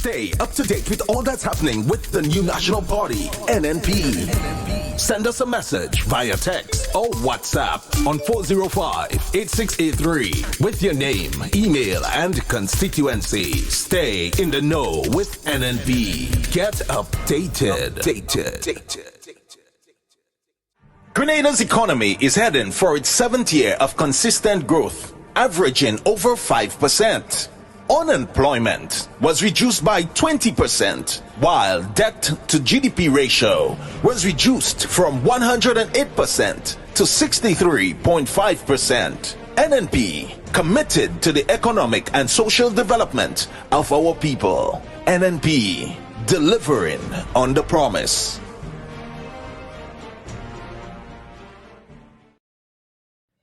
Stay up to date with all that's happening with the new national party, NNP. Send us a message via text or WhatsApp on 405-8683 with your name, email, and constituency. Stay in the know with NNP. Get updated. Grenada's economy is heading for its 7th year of consistent growth, averaging over 5%. Unemployment was reduced by 20%, while debt to GDP ratio was reduced from 108% to 63.5%. NNP committed to the economic and social development of our people. NNP delivering on the promise.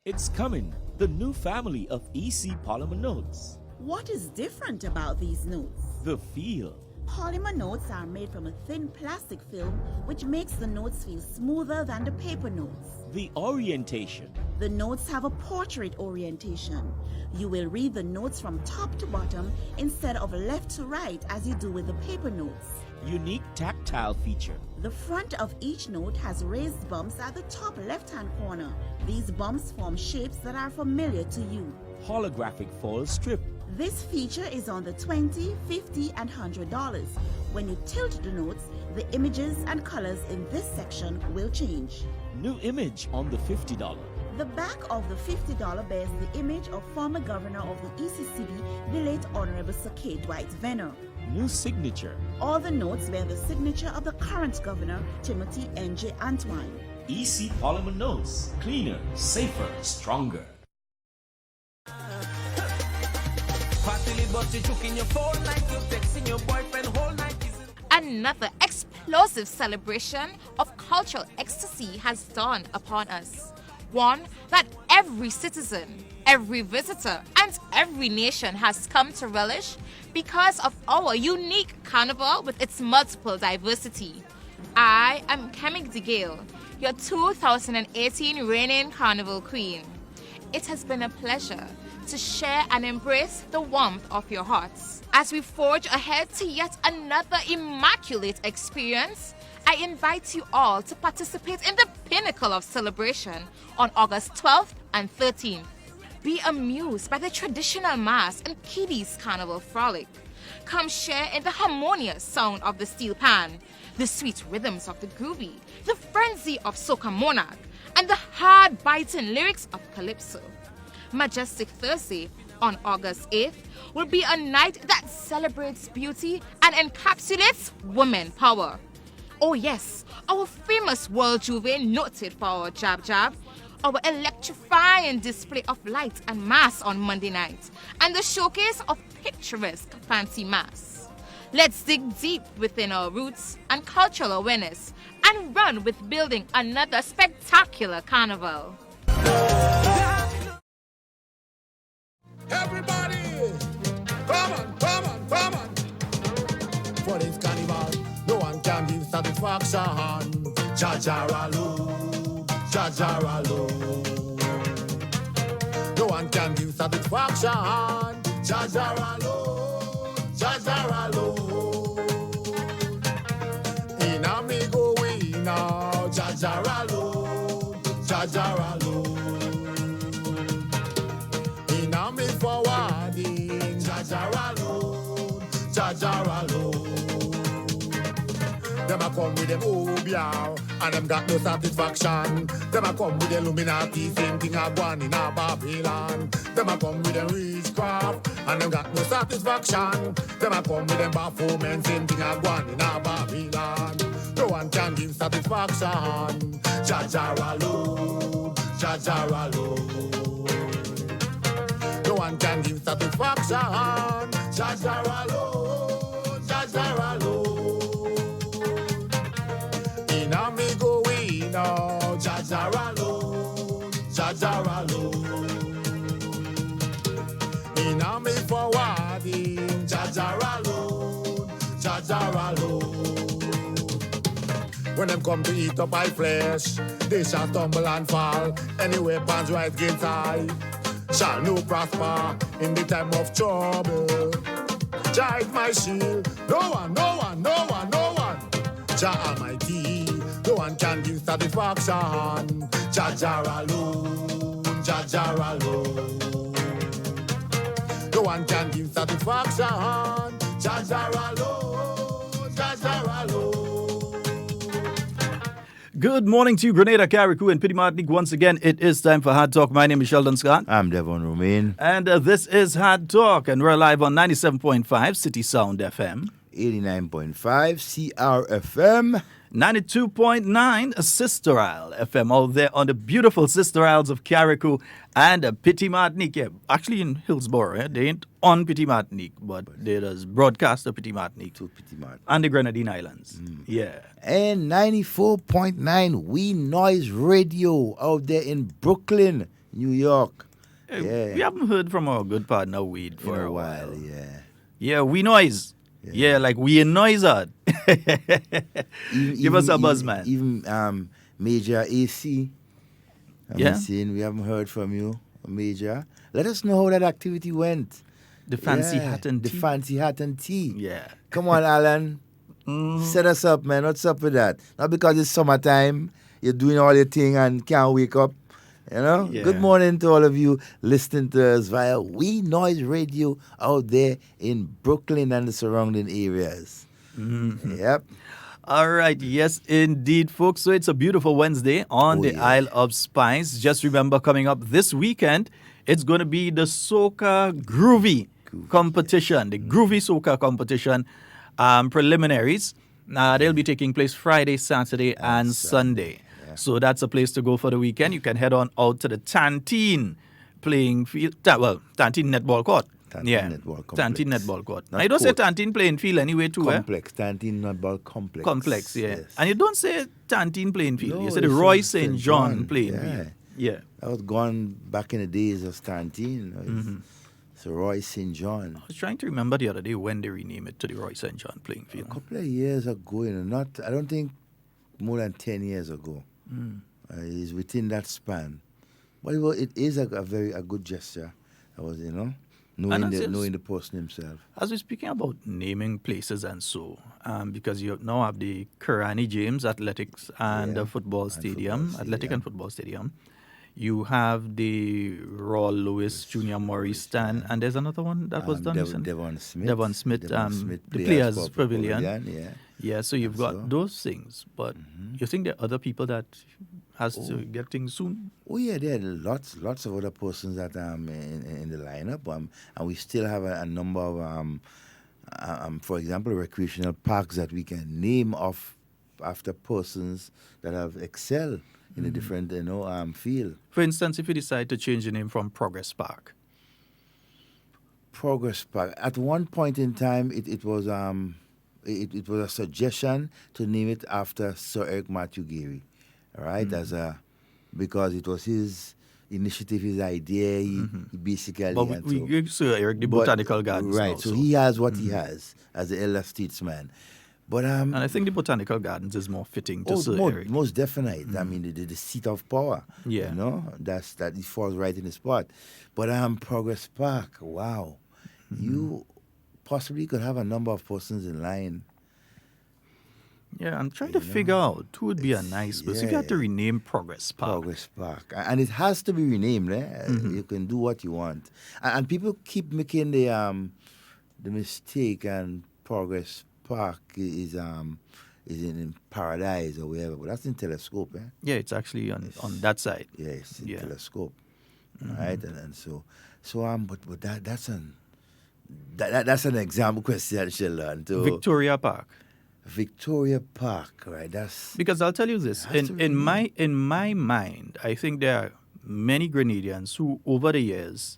It's coming, the new family of EC polymer notes. What is different about these notes? The feel. Polymer notes are made from a thin plastic film which makes the notes feel smoother than the paper notes. The orientation. The notes have a portrait orientation. You will read the notes from top to bottom instead of left to right as you do with the paper notes. Unique tactile feature. The front of each note has raised bumps at the top left-hand corner. These bumps form shapes that are familiar to you. Holographic foil strip. This feature is on the $20, $50, and $100. When you tilt the notes, the images and colors in this section will change. New image on the $50. The back of the $50 bears the image of former governor of the ECCB, the late Honorable Sir K. Dwight Venner. New signature. All the notes bear the signature of the current governor, Timothy N.J. Antoine. EC polymer notes. Cleaner, safer, stronger. Another explosive celebration of cultural ecstasy has dawned upon us. One that every citizen, every visitor, and every nation has come to relish because of our unique carnival with its multiple diversity. I am Kemik DeGale, your 2018 reigning carnival queen. It has been a pleasure to share and embrace the warmth of your hearts. As we forge ahead to yet another immaculate experience, I invite you all to participate in the pinnacle of celebration on August 12th and 13th. Be amused by the traditional mass and kiddies carnival frolic. Come share in the harmonious sound of the steel pan, the sweet rhythms of the groovy, the frenzy of soca monarch, and the hard-biting lyrics of calypso. Majestic Thursday on August 8th will be a night that celebrates beauty and encapsulates women power. Oh yes, our famous World Juve noted for our jab jab, our electrifying display of light and mass on Monday night, and the showcase of picturesque fancy mass. Let's dig deep within our roots and cultural awareness and run with building another spectacular carnival. Everybody, come on, come on, come on. For this carnival, no one can give satisfaction. Jajaralo, Jajaralo. No one can give satisfaction. Jajaralo, Jajaralo. In amigo we now, Jajaralo, Jajaralo. Me forwarding, Jajaralo, Jajaralo. Them a come with them obiao, and them got no satisfaction. Them a come with the Illuminati, same thing a gone in a Babylon. Them a come with them witchcraft, and them got no satisfaction. Them a come with them Baphomet, same thing a gone in a Babylon. No one can give satisfaction. Jajaralo, Jajaralo. No one can give satisfaction. Jajaralo, Jajaralo. In amigo we know. Jajaralo, Jajaralo. In ami forwarding. Jajaralo, Jajaralo. When them come to eat up my flesh, they shall stumble and fall. Any weapons right against I shall no prosper in the time of trouble. Jah is my shield. No one, no one, no one, no one. Jah Almighty, no one can give satisfaction. Jah alone, Jah alone. No one can give satisfaction. Jah alone, Jah alone. Good morning to you, Grenada, Carriacou, and Pity Martinique. Once again, it is time for Hard Talk. My name is Sheldon Scott. I'm Devon Romain. And this is Hard Talk, and we're live on 97.5 CitysoundFM, 89.5 CRFM, 92.9 Sister Isle FM, all there on the beautiful Sister Isles of Carriacou and Pity Martinique. Yeah, actually in Hillsborough, they ain't on Pity Martinique, but they does broadcast of Pity Martinique to Pity Martinique and the Grenadine Islands. Yeah. And 94.9 WeiVybz Radio out there in Brooklyn, New York. Yeah. We haven't heard from our good partner Weed for a while. Yeah. Yeah, WeiVybz. Yeah, like we in noise out. Give us a buzz, man. Even Major AC. We haven't heard from you, Major. Let us know how that activity went. The fancy hat and tea. The fancy hat and tea. Yeah. Come on, Alan. Set us up, man. What's up with that? Not because it's summertime, you're doing all your thing and can't wake up. You know? Yeah. Good morning to all of you listening to us via WeiVybz Radio out there in Brooklyn and the surrounding areas. Yep. All right. Yes, indeed, folks. So it's a beautiful Wednesday on the Isle of Spice. Just remember, coming up this weekend, it's going to be the Soca Groovy competition, the Groovy Soca competition preliminaries. They'll be taking place Friday, Saturday, and Sunday. So that's a place to go for the weekend. You can head on out to the Tantine playing field. Tantine Netball Court. Tantine Netball Court. Now, you don't say Tantine playing field anyway, too. Complex. Tantine Netball Complex. Complex, yeah. Yes. And you don't say Tantine playing field. No, you say the Roy St. John playing field. Yeah. That was gone back in the days of Tantine. So Roy St. John. I was trying to remember the other day when they renamed it to the Roy St. John playing field. A couple of years ago, I don't think more than 10 years ago. It's within that span. But it is a good gesture. That was, knowing the person himself. As we're speaking about naming places and so, because you now have the Kerani James Athletics and the Football Stadium, Athletic and Football Stadium. You have the Royal Lewis Junior Maurice stand, and there's another one that was done recently. Devon Smith, the Players Pavilion. Yeah, so you've got those things, but you think there are other people that has to get things soon? Oh yeah, there are lots of other persons that in the lineup, and we still have a number of, for example, recreational parks that we can name after persons that have excelled in a different field. For instance, if you decide to change the name from Progress Park. Progress Park. At one point in time, it was it was a suggestion to name it after Sir Eric Matthew Geary, all right? Because it was his initiative, his idea. He basically. But we give Sir Eric the Botanical Gardens. Right, now, so he has what he has as the elder statesman. But and I think the Botanical Gardens is more fitting to Sir Eric. Most definitely. I mean, the seat of power. Yeah. That it falls right in the spot. But Progress Park, wow. You possibly could have a number of persons in line. Yeah, I'm trying to figure out who would be a nice person. If you had to rename Progress Park. Progress Park. And it has to be renamed. You can do what you want. And people keep making the mistake, and Progress Park is in Paradise or wherever, but that's in Telescope. Yeah, it's actually on that side. Yeah, it's in Telescope. Right, and so but that's an example question, Sheldon. Victoria Park. Victoria Park, right? That's because I'll tell you this. In my mind, I think there are many Grenadians who, over the years,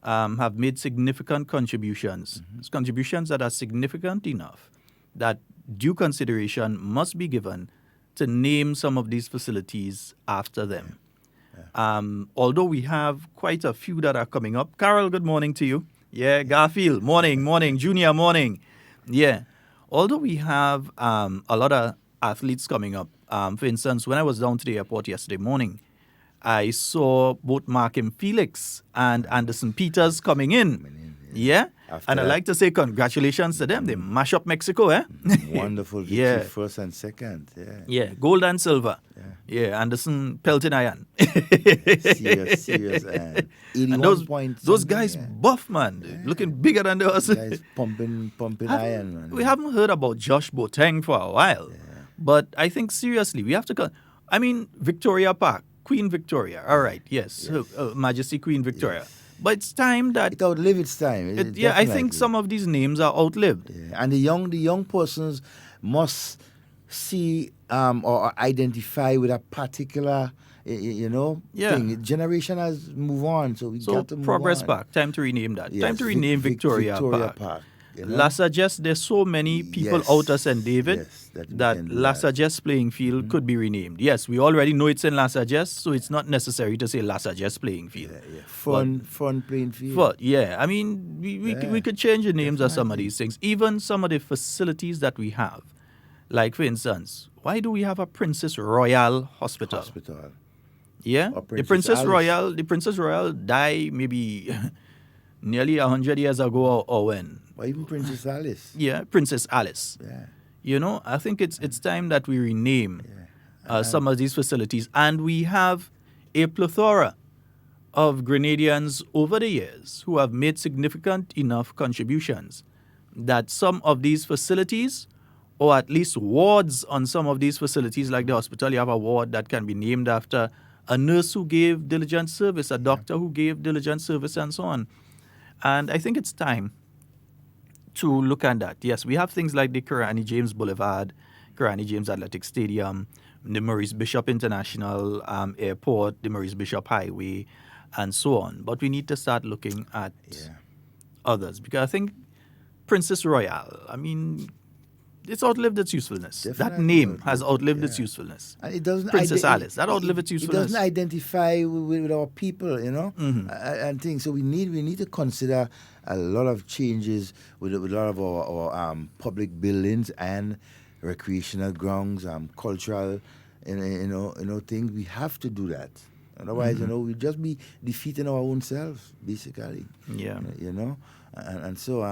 have made significant contributions. Contributions that are significant enough that due consideration must be given to name some of these facilities after them. Although we have quite a few that are coming up. Carol, good morning to you. Yeah, Garfield, morning. Junior, morning. Yeah. Although we have a lot of athletes coming up. For instance, when I was down to the airport yesterday morning, I saw both Mark and Felix and Anderson Peters coming in. Yeah. After And I that- like to say congratulations to them. They mash up Mexico, eh? Wonderful victory, Yeah. first and second. Yeah. Yeah, gold and silver. Yeah, Anderson pelting iron. Serious. And 81 And those points. those something, guys yeah. buff, man. They're looking bigger than us. Guys pumping iron. Man. We haven't heard about Josh Boateng for a while. But I think seriously, we have to I mean, Victoria Park, Queen Victoria. All right, yes. Her Majesty Queen Victoria. Yes. But it's time that It outlived its time. I think definitely. some of these names are outlived. Yeah. And the young persons must see or identify with a particular thing. Generation has moved on, so we So got to move Progress on. Park, time to rename that. Yes, Time to rename Victoria Park. You know? La Sagesse, there's so many people Yes. out of St. David Yes, that we that can do La that. Sagesse playing field could be renamed. Yes, we already know it's in La Sagesse, so it's not necessary to say La Sagesse playing field. Fun playing field. But yeah, I mean, we could change the names of some of Definitely. these things. Even some of the facilities that we have. Like, for instance, why do we have a Princess Royal Hospital? Yeah, Or the Princess Alice. Princess Royal died maybe nearly 100 years ago or when. Or even Princess Alice. Yeah, Princess Alice. Yeah. You know, I think it's time that we rename some of these facilities, and we have a plethora of Grenadians over the years who have made significant enough contributions that some of these facilities, or at least wards on some of these facilities, like the hospital, you have a ward that can be named after a nurse who gave diligent service, a doctor who gave diligent service, and so on. And I think it's time to look at that. Yes, we have things like the Carriacou James Boulevard, Carriacou James Athletic Stadium, the Maurice Bishop International Airport, the Maurice Bishop Highway, and so on. But we need to start looking at others, because I think Princess Royal, I mean, it's outlived its usefulness. That Definitely name has outlived its usefulness. And it doesn't Princess Alice, that outlived its It usefulness. doesn't identify with our people, you know, and things. So we need to consider a lot of changes with a lot of our public buildings and recreational grounds, cultural, things. We have to do that. Otherwise, we'll just be defeating our own selves, basically. Yeah. You know, and so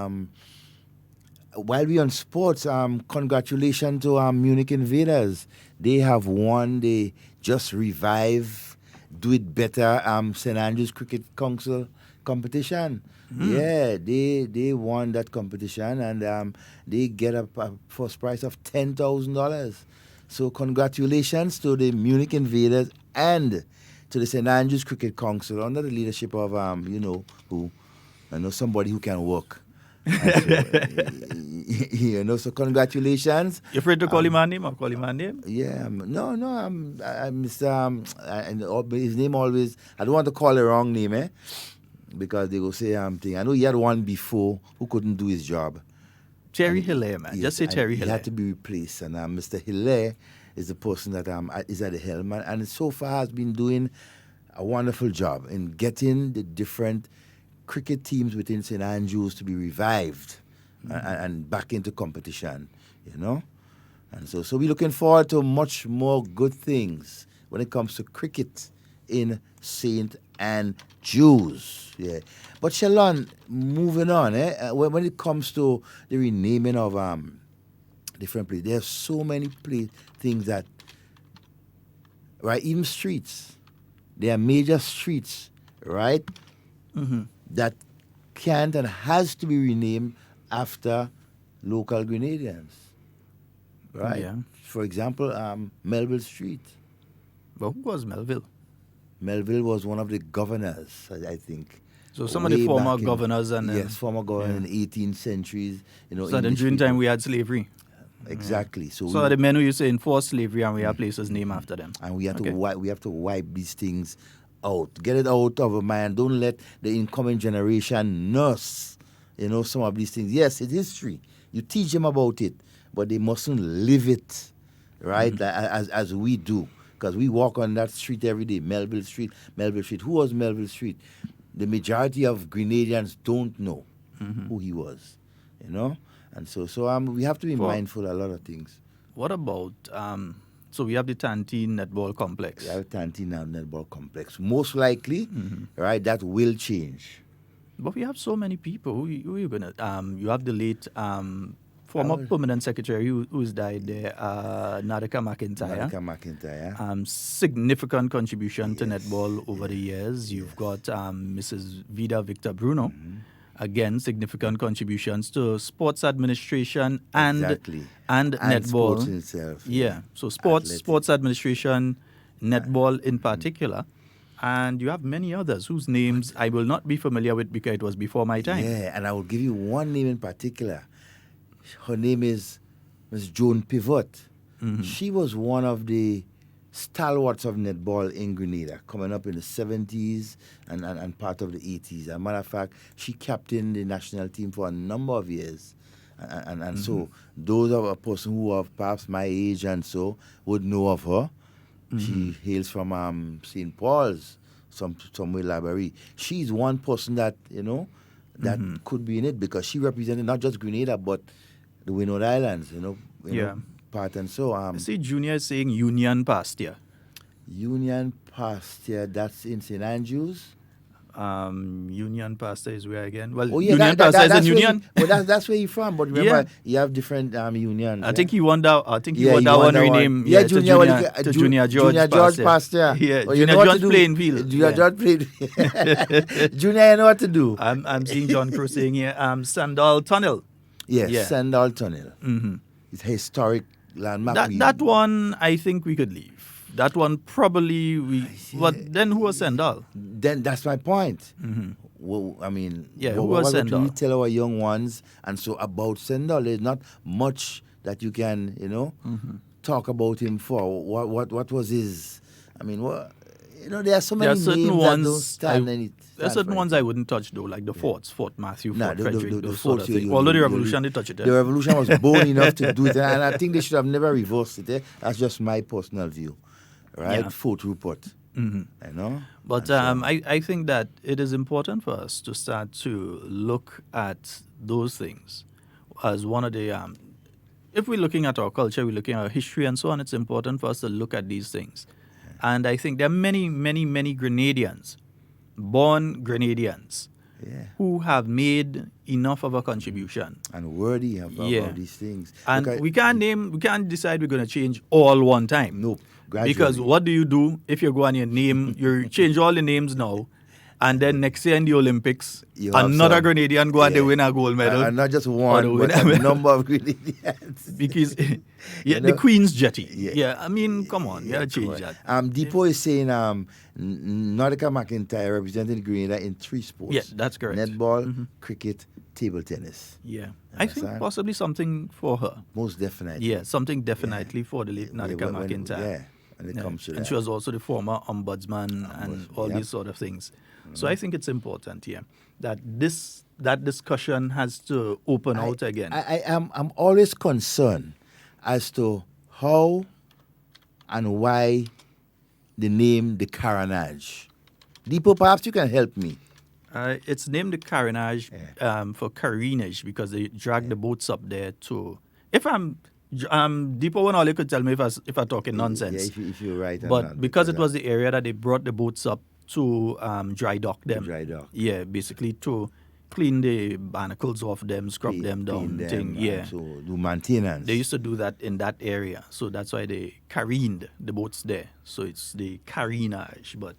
while we on sports, congratulations to Munich Invaders. They have won. They just revive, do it better. St. Andrews Cricket Council competition. Yeah, they won that competition, and they get a first prize of $10,000. So congratulations to the Munich Invaders and to the St. Andrews Cricket Council under the leadership of somebody who can work. So congratulations. You afraid to call him a name or call him a name? Yeah, no, I'm Mr. And his name always. I don't want to call the wrong name, because they will say thing. I know he had one before who couldn't do his job. Terry Hilaire, man. Just say Terry He Hilaire. had to be replaced, and Mr. Hilaire is the person that is at the helm, and so far has been doing a wonderful job in getting the different cricket teams within St. Andrews to be revived and back into competition, And so we're looking forward to much more good things when it comes to cricket in St. Andrews. Yeah. But Sheldon, moving on, when it comes to the renaming of different places, there's so many things that, right, even streets, there are major streets, right, that can't and has to be renamed after local Grenadians, right? Yeah. For example, Melville Street. But who was Melville? Melville was one of the governors, I think. So some of the way former back in- governors and yes, former governors in the 18th centuries. so then English during people. time we had slavery. Exactly. So the men who used to enforce slavery, and we have places named after them. and we have Okay. to wipe these things out, get it out of our mind. Don't let the incoming generation nurse, some of these things. Yes, it's history. You teach them about it, but they mustn't live it, right? As we do, because we walk on that street every day. Melville Street. Who was Melville Street? The majority of Grenadians don't know who he was, And so we have to be mindful of a lot of things. What about, so we have the Tantine Netball Complex. We have Tantine Netball Complex. Most likely, right, that will change. But we have so many people. Who you gonna? You have the late former permanent secretary who's died there, Nadeka McIntyre. Significant contribution to netball over the years. You've got Mrs. Vida Victor Bruno. Again, significant contributions to sports administration and netball. Sports itself. Yeah. So sports administration, netball in particular. And you have many others whose names I will not be familiar with because it was before my time. Yeah, and I will give you one name in particular. Her name is Ms. Joan Pivot. She was one of the stalwarts of netball in Grenada, coming up in the 70s and part of the 80s. As a matter of fact, she captained the national team for a number of years. And so those of a person who are perhaps my age and so would know of her. She hails from St. Paul's, somewhere library. She's one person that, that could be in it because she represented not just Grenada, but the Windward Islands, part and so. I see Junior is saying Union Pasture. Union Pasture, that's in St. Andrews. Union Pasture is where again? Well, Union Pasture is in Union. That's where he's from. But remember, you have different unions. I think he won that. I think he won that one rename. Yeah, Junior George Pasture. Yeah, Junior George playing field. Junior George played. Junior, you know what to do. I'm seeing John Crow saying here, Sandal Tunnel. Yes, Sandal Tunnel. It's a historic landmark. That one, I think we could leave. That one probably But then who was Sandal? Then that's my point. Well, I mean, who was Sandal? What we tell our young ones, and so about Sandal, there's not much that you can, talk about him for. What was his? I mean, there are so many names that don't stand in it. There are certain ones I wouldn't touch though, like the forts, Fort Matthew, Fort Frederick, the those sort of forts. things. Although the revolution, they touch it. The revolution was bold enough to do it, and I think they should have never reversed it. That's just my personal view, right? Yeah. Fort Rupert, But I think that it is important for us to start to look at those things as one of the. If we're looking at our culture, we're looking at our history and so on. It's important for us to look at these things, and I think there are many, many, many Grenadians. Born Grenadians who have made enough of a contribution and worthy of these things. And we can't decide we're going to change all one time. No, gradually. Because what do you do if you go on your name, you change all the names now, and then next year in the Olympics, another Grenadian go and they win a gold medal. And not just one, but a number of Grenadians. Because, the Queen's Jetty. I mean, come on, you got to change that. Depot is saying Nadeka McIntyre representing Grenada in 3 sports. Yeah, that's correct. Netball, cricket, table tennis. Yeah. I think possibly something for her. Most definitely. Yeah, something definitely for the late Nadeka McIntyre. When it comes to that. And she was also the former ombudsman and all these sort of things. So I think it's important that that discussion has to open out again. I'm always concerned as to how and why the name the Carriacou. Deepo, perhaps you can help me. It's named the Carriacou for careenage because they drag the boats up there to. If I'm Deepo, one all you could tell me if I'm talking nonsense. Yeah, if you're right. But because it was the area that they brought the boats up to dry dock them. Dry dock. Yeah, basically to clean the barnacles off them, scrub them down. So do maintenance. They used to do that in that area. So that's why they careened the boats there. So it's the careenage. But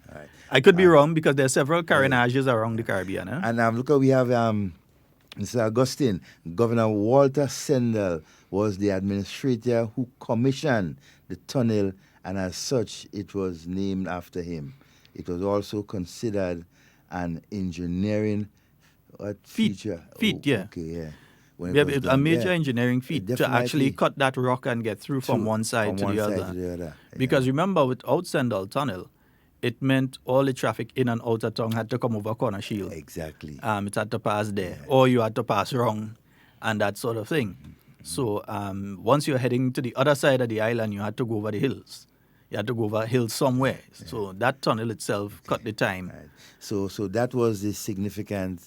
I could be wrong because there are several careenages around the Caribbean. And look, we have Mr. Augustine. Governor Walter Sendell was the administrator who commissioned the tunnel, and as such, it was named after him. It was also considered an engineering feature. Okay, yeah. A major engineering feat to actually cut that rock and get through from one side to the other. Because remember, without Sendall Tunnel, it meant all the traffic in and out of town had to come over Corner Shield. Exactly. It had to pass there, or you had to pass wrong, and that sort of thing. So once you're heading to the other side of the island, you had to go over the hills. You had to go over hills somewhere. So that tunnel itself cut the time. So that was the significant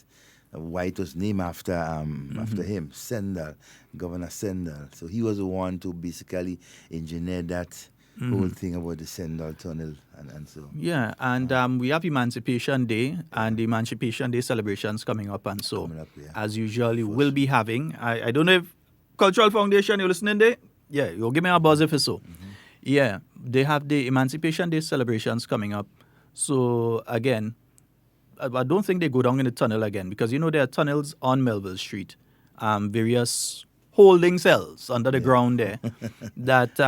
why it was named after him, Sendall, Governor Sendall. So he was the one to basically engineer that whole thing about the Sendal Tunnel and so. Yeah, and we have Emancipation Day and the Emancipation Day celebrations coming up, and so Coming up, yeah. as usual, you will be having. I don't know if Cultural Foundation you're listening there. Yeah, you'll give me a buzz if it's so. Yeah, they have the Emancipation Day celebrations coming up. So again, I don't think they go down in the tunnel again because there are tunnels on Melville Street, various holding cells under the ground there that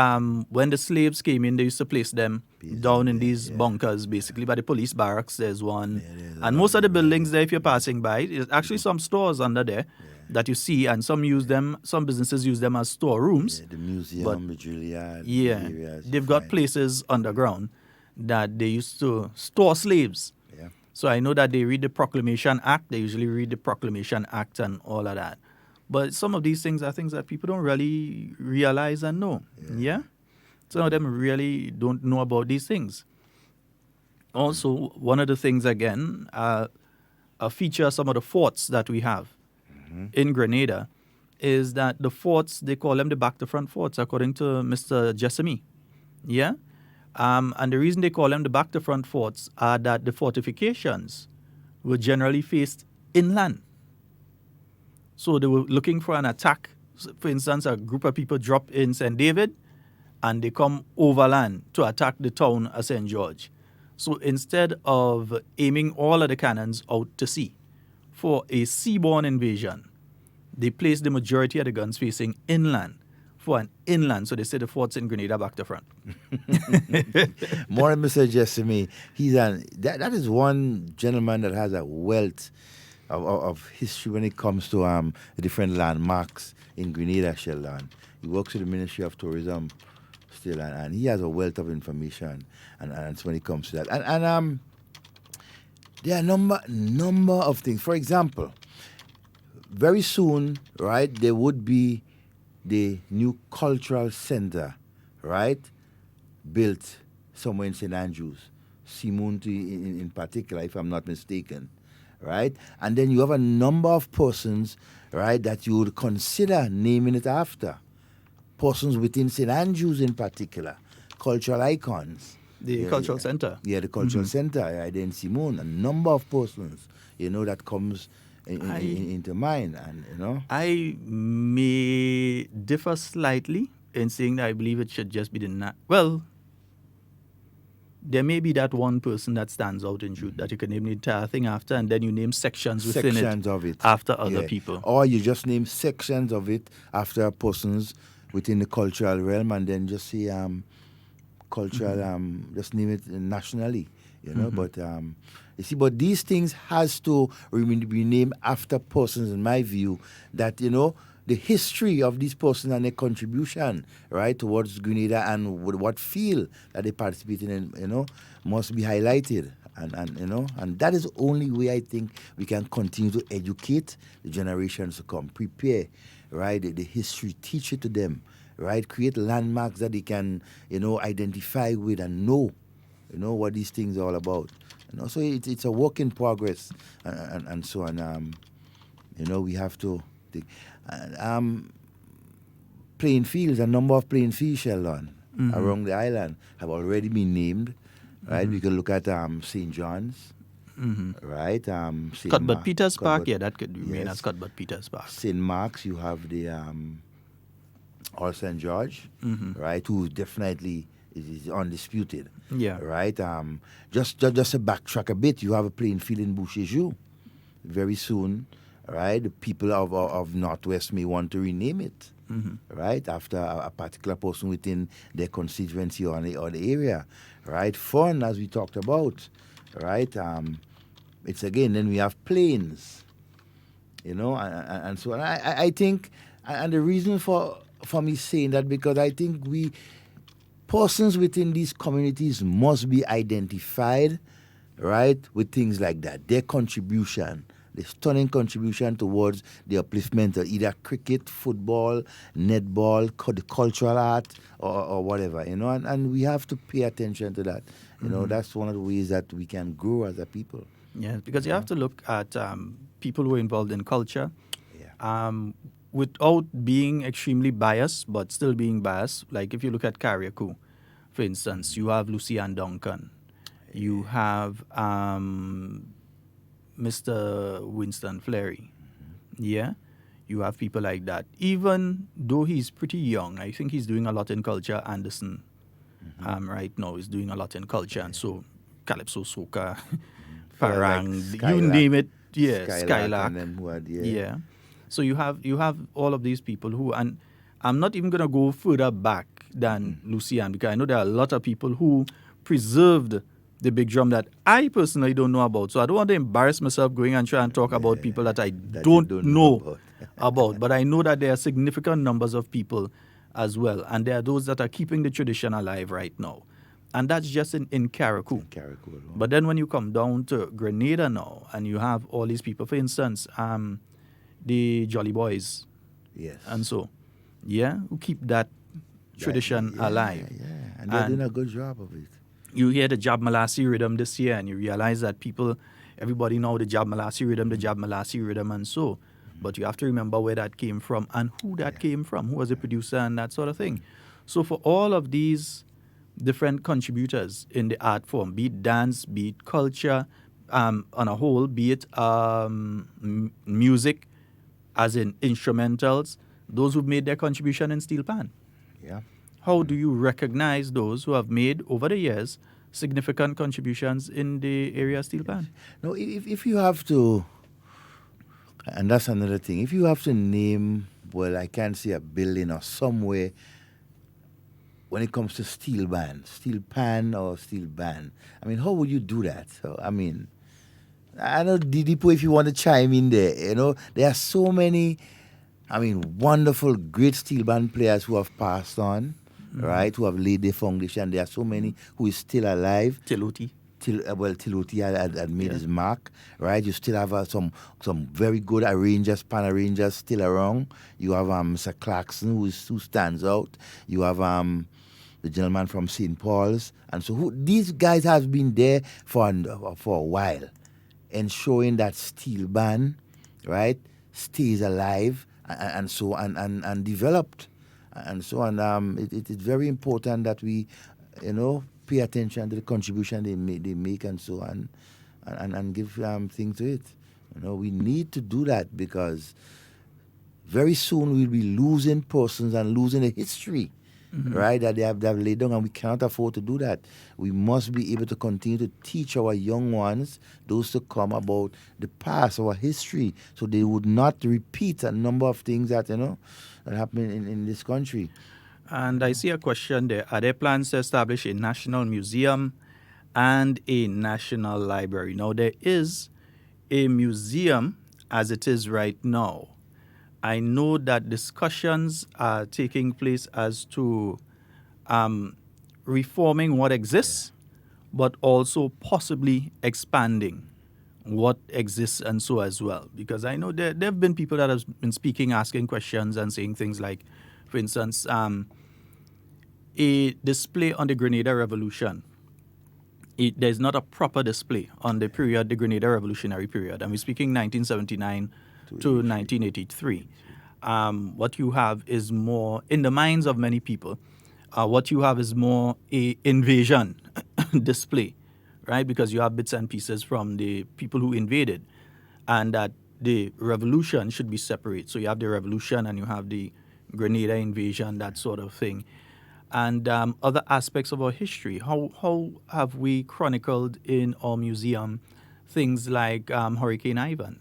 when the slaves came in, they used to place them down in these bunkers, basically by the police barracks. There's one. And most of the buildings there, if you're passing by, there's actually some stores under there that you see, and some businesses use them as storerooms. Yeah, the museum, the Juilliard. Yeah, areas, they've got places underground that they used to store slaves. Yeah. So I know that they read the Proclamation Act. They usually read the Proclamation Act and all of that. But some of these things are things that people don't really realize and know. Yeah? Some of them really don't know about these things. Also, one of the things, again, a feature of some of the forts that we have in Grenada is that the forts, they call them the back-to-front forts, according to Mr. Jessamy. Yeah? And the reason they call them the back-to-front forts are that the fortifications were generally faced inland. So they were looking for an attack. For instance, a group of people drop in St. David and they come overland to attack the town of St. George. So instead of aiming all of the cannons out to sea for a seaborne invasion, they placed the majority of the guns facing inland for an inland. So they say the forts in Grenada back to front. More than Mr. Jessamy, that is one gentleman that has a wealth of history when it comes to different landmarks in Grenada, Sheldon. He works with the Ministry of Tourism still, and he has a wealth of information and when it comes to that. And there are a number of things. For example, very soon, right, there would be the new cultural center, right, built somewhere in St. Andrews, Simunti in particular, if I'm not mistaken. Right? And then you have a number of persons, right, that you would consider naming it after. Persons within St. Andrews in particular, cultural icons. The cultural center. Yeah, the cultural center, right, in Simon. A number of persons, that comes into mind. And, I may differ slightly in saying that I believe it should just be there may be that one person that stands out in truth that you can name the entire thing after, and then you name sections within of it after other people. Or you just name sections of it after persons within the cultural realm, and then just say cultural, just name it nationally, But you see, but these things has to be named after persons, in my view, that the history of these persons and their contribution, right, towards Grenada and what field that they participate in, must be highlighted. And that is the only way I think we can continue to educate the generations to come. Prepare, right, the history, teach it to them, right, create landmarks that they can, identify with and know, what these things are all about. So it's a work in progress and so on. We have to think. Playing fields, a number of playing fields, Sheldon, around the island have already been named, right? We can look at St. John's, right? Cuthbert Peters Park, that could remain as Cuthbert Peters Park. St. Mark's, you have the All St. George, right? Who definitely is undisputed, right? Just to backtrack a bit, you have a playing field in Boucherjou very soon. Right, the people of Northwest may want to rename it, right, after a particular person within their constituency or the area, right? Fun, as we talked about, right? It's again, then we have plains, and so on. I think, and the reason for me saying that, because I think persons within these communities must be identified, right, with things like that, their contribution. The stunning contribution towards the upliftment of either cricket, football, netball, the cultural art, or whatever, and we have to pay attention to that. That's one of the ways that we can grow as a people. Yeah, because you have to look at people who are involved in culture without being extremely biased, but still being biased. Like if you look at Carriacou, for For instance, you have Lucian Duncan. You have Mr. Winston Fleury. Yeah? You have people like that. Even though he's pretty young, I think he's doing a lot in culture. Anderson, right now, is doing a lot in culture. And so, Calypso, Soca, Parang, like you name it. Yeah, Skylark. And then yeah. So you have all of these people who, and I'm not even going to go further back than Lucian, because I know there are a lot of people who preserved the big drum that I personally don't know about. So I don't want to embarrass myself going and try and talk about people that I don't know about. But I know that there are significant numbers of people as well. And there are those that are keeping the tradition alive right now. And that's just in Carriacou. But then when you come down to Grenada now, and you have all these people, for instance, the Jolly Boys. Yes. And so, who keep that tradition alive. Yeah, and they're doing a good job of it. You hear the Jab Malasi rhythm this year, and you realize that everybody know the Jab Malasi rhythm, and so. But you have to remember where that came from and who that came from, who was the producer and that sort of thing. So for all of these different contributors in the art form, be it dance, be it culture, on a whole, be it music, as in instrumentals, those who've made their contribution in steel pan. Yeah. How do you recognize those who have made, over the years, significant contributions in the area of steel pan? No, if you have to, and that's another thing, if you have to name, well, I can't say a building or somewhere, when it comes to steel pan or steel band, I mean, how would you do that? So, I mean, I know, Didipo, if you want to chime in there, there are so many, wonderful, great steel band players who have passed on, right, who have laid their foundation. There are so many who is still alive. Tiloti had made his mark, right? You still have some very good arrangers, pan arrangers still around. You have Mr. Clarkson, who stands out. You have the gentleman from St. Paul's, and so these guys have been there for a while, ensuring that steel band, right, stays alive and so and developed, and so on. It is very important that we, pay attention to the contribution they make and so on, and give things to it. We need to do that, because very soon we'll be losing persons and losing a history, right, that they have laid down, and we cannot afford to do that. We must be able to continue to teach our young ones, those to come, about the past, our history, so they would not repeat a number of things that, that happen in this country. And I see a question there. Are there plans to establish a national museum and a national library? Now, there is a museum as it is right now. I know that discussions are taking place as to reforming what exists, but also possibly expanding what exists and so as well. Because I know there have been people that have been speaking, asking questions and saying things like, for instance, a display on the Grenada Revolution. There's not a proper display on the Grenada Revolutionary period. And we're speaking 1979 to 1983. What you have is more, in the minds of many people, what you have is more a invasion display, right? Because you have bits and pieces from the people who invaded, and that the revolution should be separate. So you have the revolution and you have the Grenada invasion, that sort of thing. And other aspects of our history. How have we chronicled in our museum things like Hurricane Ivan,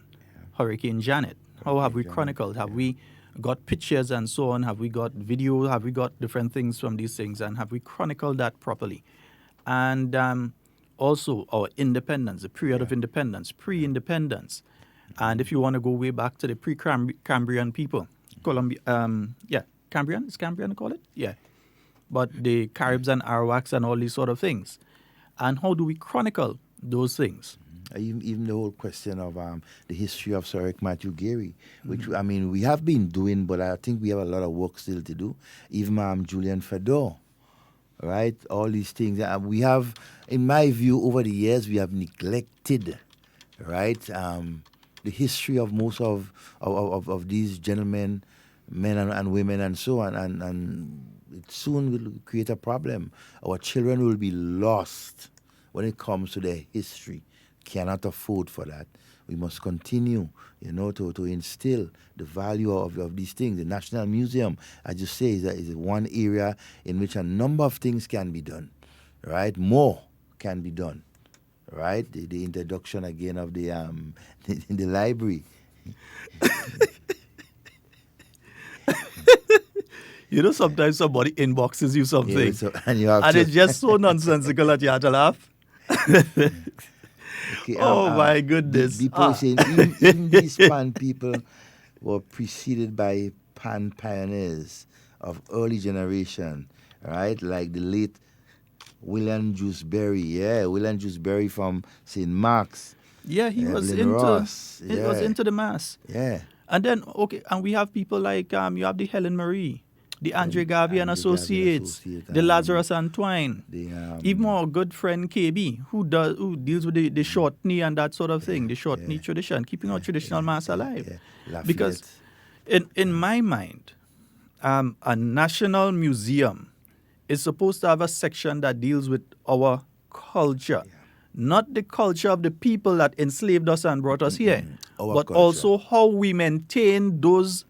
Hurricane Janet? How have we chronicled? Have we got pictures and so on? Have we got video? Have we got different things from these things? And have we chronicled that properly? And also our independence, the period of independence, pre-independence. And if you want to go way back to the pre-Cambrian people, Cambrian? Is Cambrian to call it? Yeah. But the Caribs and Arawaks and all these sort of things. And how do we chronicle those things? Even the whole question of the history of Sir Eric Matthew Gary, which, we have been doing, but I think we have a lot of work still to do. Even Julian Fedor, right? All these things. We have, in my view, over the years, we have neglected, right, the history of most of these gentlemen, men and women and so on. And it soon will create a problem. Our children will be lost when it comes to their history. Cannot afford for that. We must continue, to instill the value of these things. The National Museum, as you say, is one area in which a number of things can be done, right? More can be done, right? The introduction again of the the library. Sometimes somebody inboxes you something, and it's just so nonsensical that you have to laugh. Okay, my goodness. People saying even these pan people were preceded by pan pioneers of early generation, right? Like the late William Jewsbury. Yeah, William Jewsbury from St. Mark's. Yeah, he was Evelyn Ross. was into the mass. Yeah. And then, and we have people like, you have the Helen Marie, the Andre Garvey and Associates, the Lazarus Antoine, even our good friend KB, who deals with the short knee and that sort of thing, the short knee tradition, keeping our traditional mass alive. Because in my mind, a national museum is supposed to have a section that deals with our culture. Not the culture of the people that enslaved us and brought us here, but culture. Also how we maintain those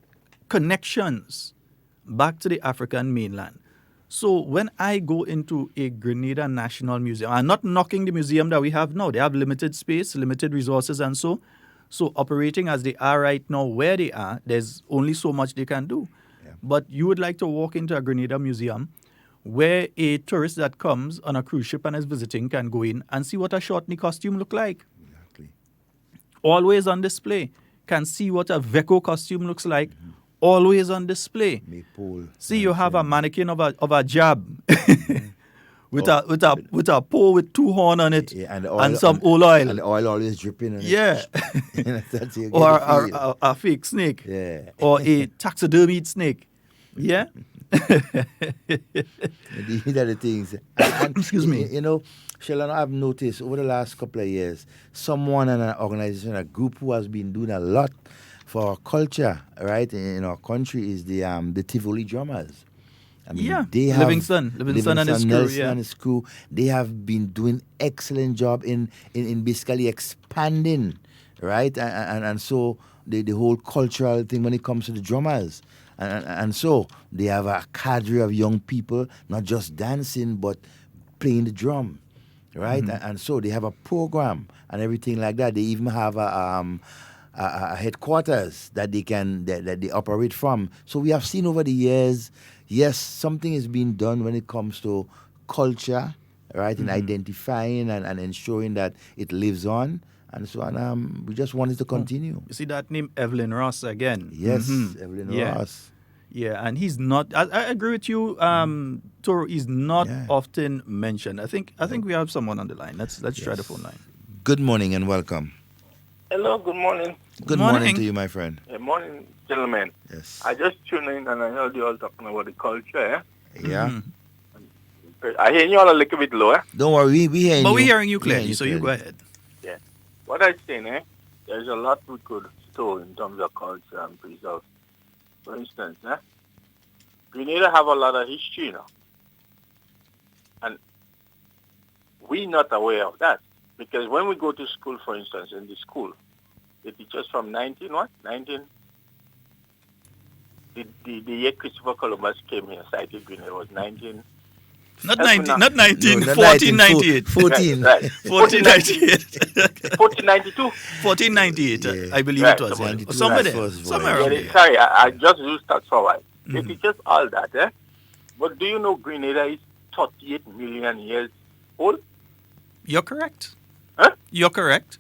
connections back to the African mainland. So when I go into a Grenada National Museum, I'm not knocking the museum that we have now. They have limited space, limited resources, and so operating as they are right now, where they are, there's only so much they can do. Yeah. But you would like to walk into a Grenada museum where a tourist that comes on a cruise ship and is visiting can go in and see what a short knee costume look like. Exactly. Always on display. Can see what a Veco costume looks like. Mm-hmm. Always on display. See, you have a mannequin of a jab with a pole with 2 horns on it, and some oil. And the oil always dripping on it. Yeah. Or a fake snake. Yeah. Or a taxidermied snake. Yeah. These are the things. And, excuse me. Sheldon, I've noticed over the last couple of years, someone in an organization, a group who has been doing a lot for our culture, right, in our country is the Tivoli drummers. I mean, they have Livingston and his crew. Nelson and his crew. They have been doing excellent job in basically expanding, right, and so the whole cultural thing when it comes to the drummers, and so they have a cadre of young people not just dancing but playing the drum, right, and so they have a program and everything like that. They even have a headquarters that they operate from. So we have seen over the years, yes, something is being done when it comes to culture, right, and identifying and ensuring that it lives on. And so on, we just want it to continue. You see that name, Evelyn Ross, again? Yes, Evelyn Ross. Yeah, and he's not, I agree with you, Toro, he's not often mentioned. I think we have someone on the line. Let's try the phone line. Good morning and welcome. Hello, good morning. Good morning to you, my friend. Good morning, gentlemen. Yes. I just tuned in and I heard you all talking about the culture. Yeah. I hear you all a little bit lower. Don't worry, we hear you. But we're hearing you clearly, so you go ahead. Yeah. What I'm saying, there's a lot we could store in terms of culture and preserve. For instance, Grenada have a lot of history now. And we're not aware of that. Because when we go to school, for instance, in the school, they teach us from 19, the year Christopher Columbus came here, sighted Grenada was 19... Not 1498. 14. Right. 1498. 1492. 1498, I believe it was. Somewhere there. Somewhere around there. Sorry, I just used that for a while. They teach us all that, But do you know Grenada is 38 million years old? You're correct. Huh? You're correct.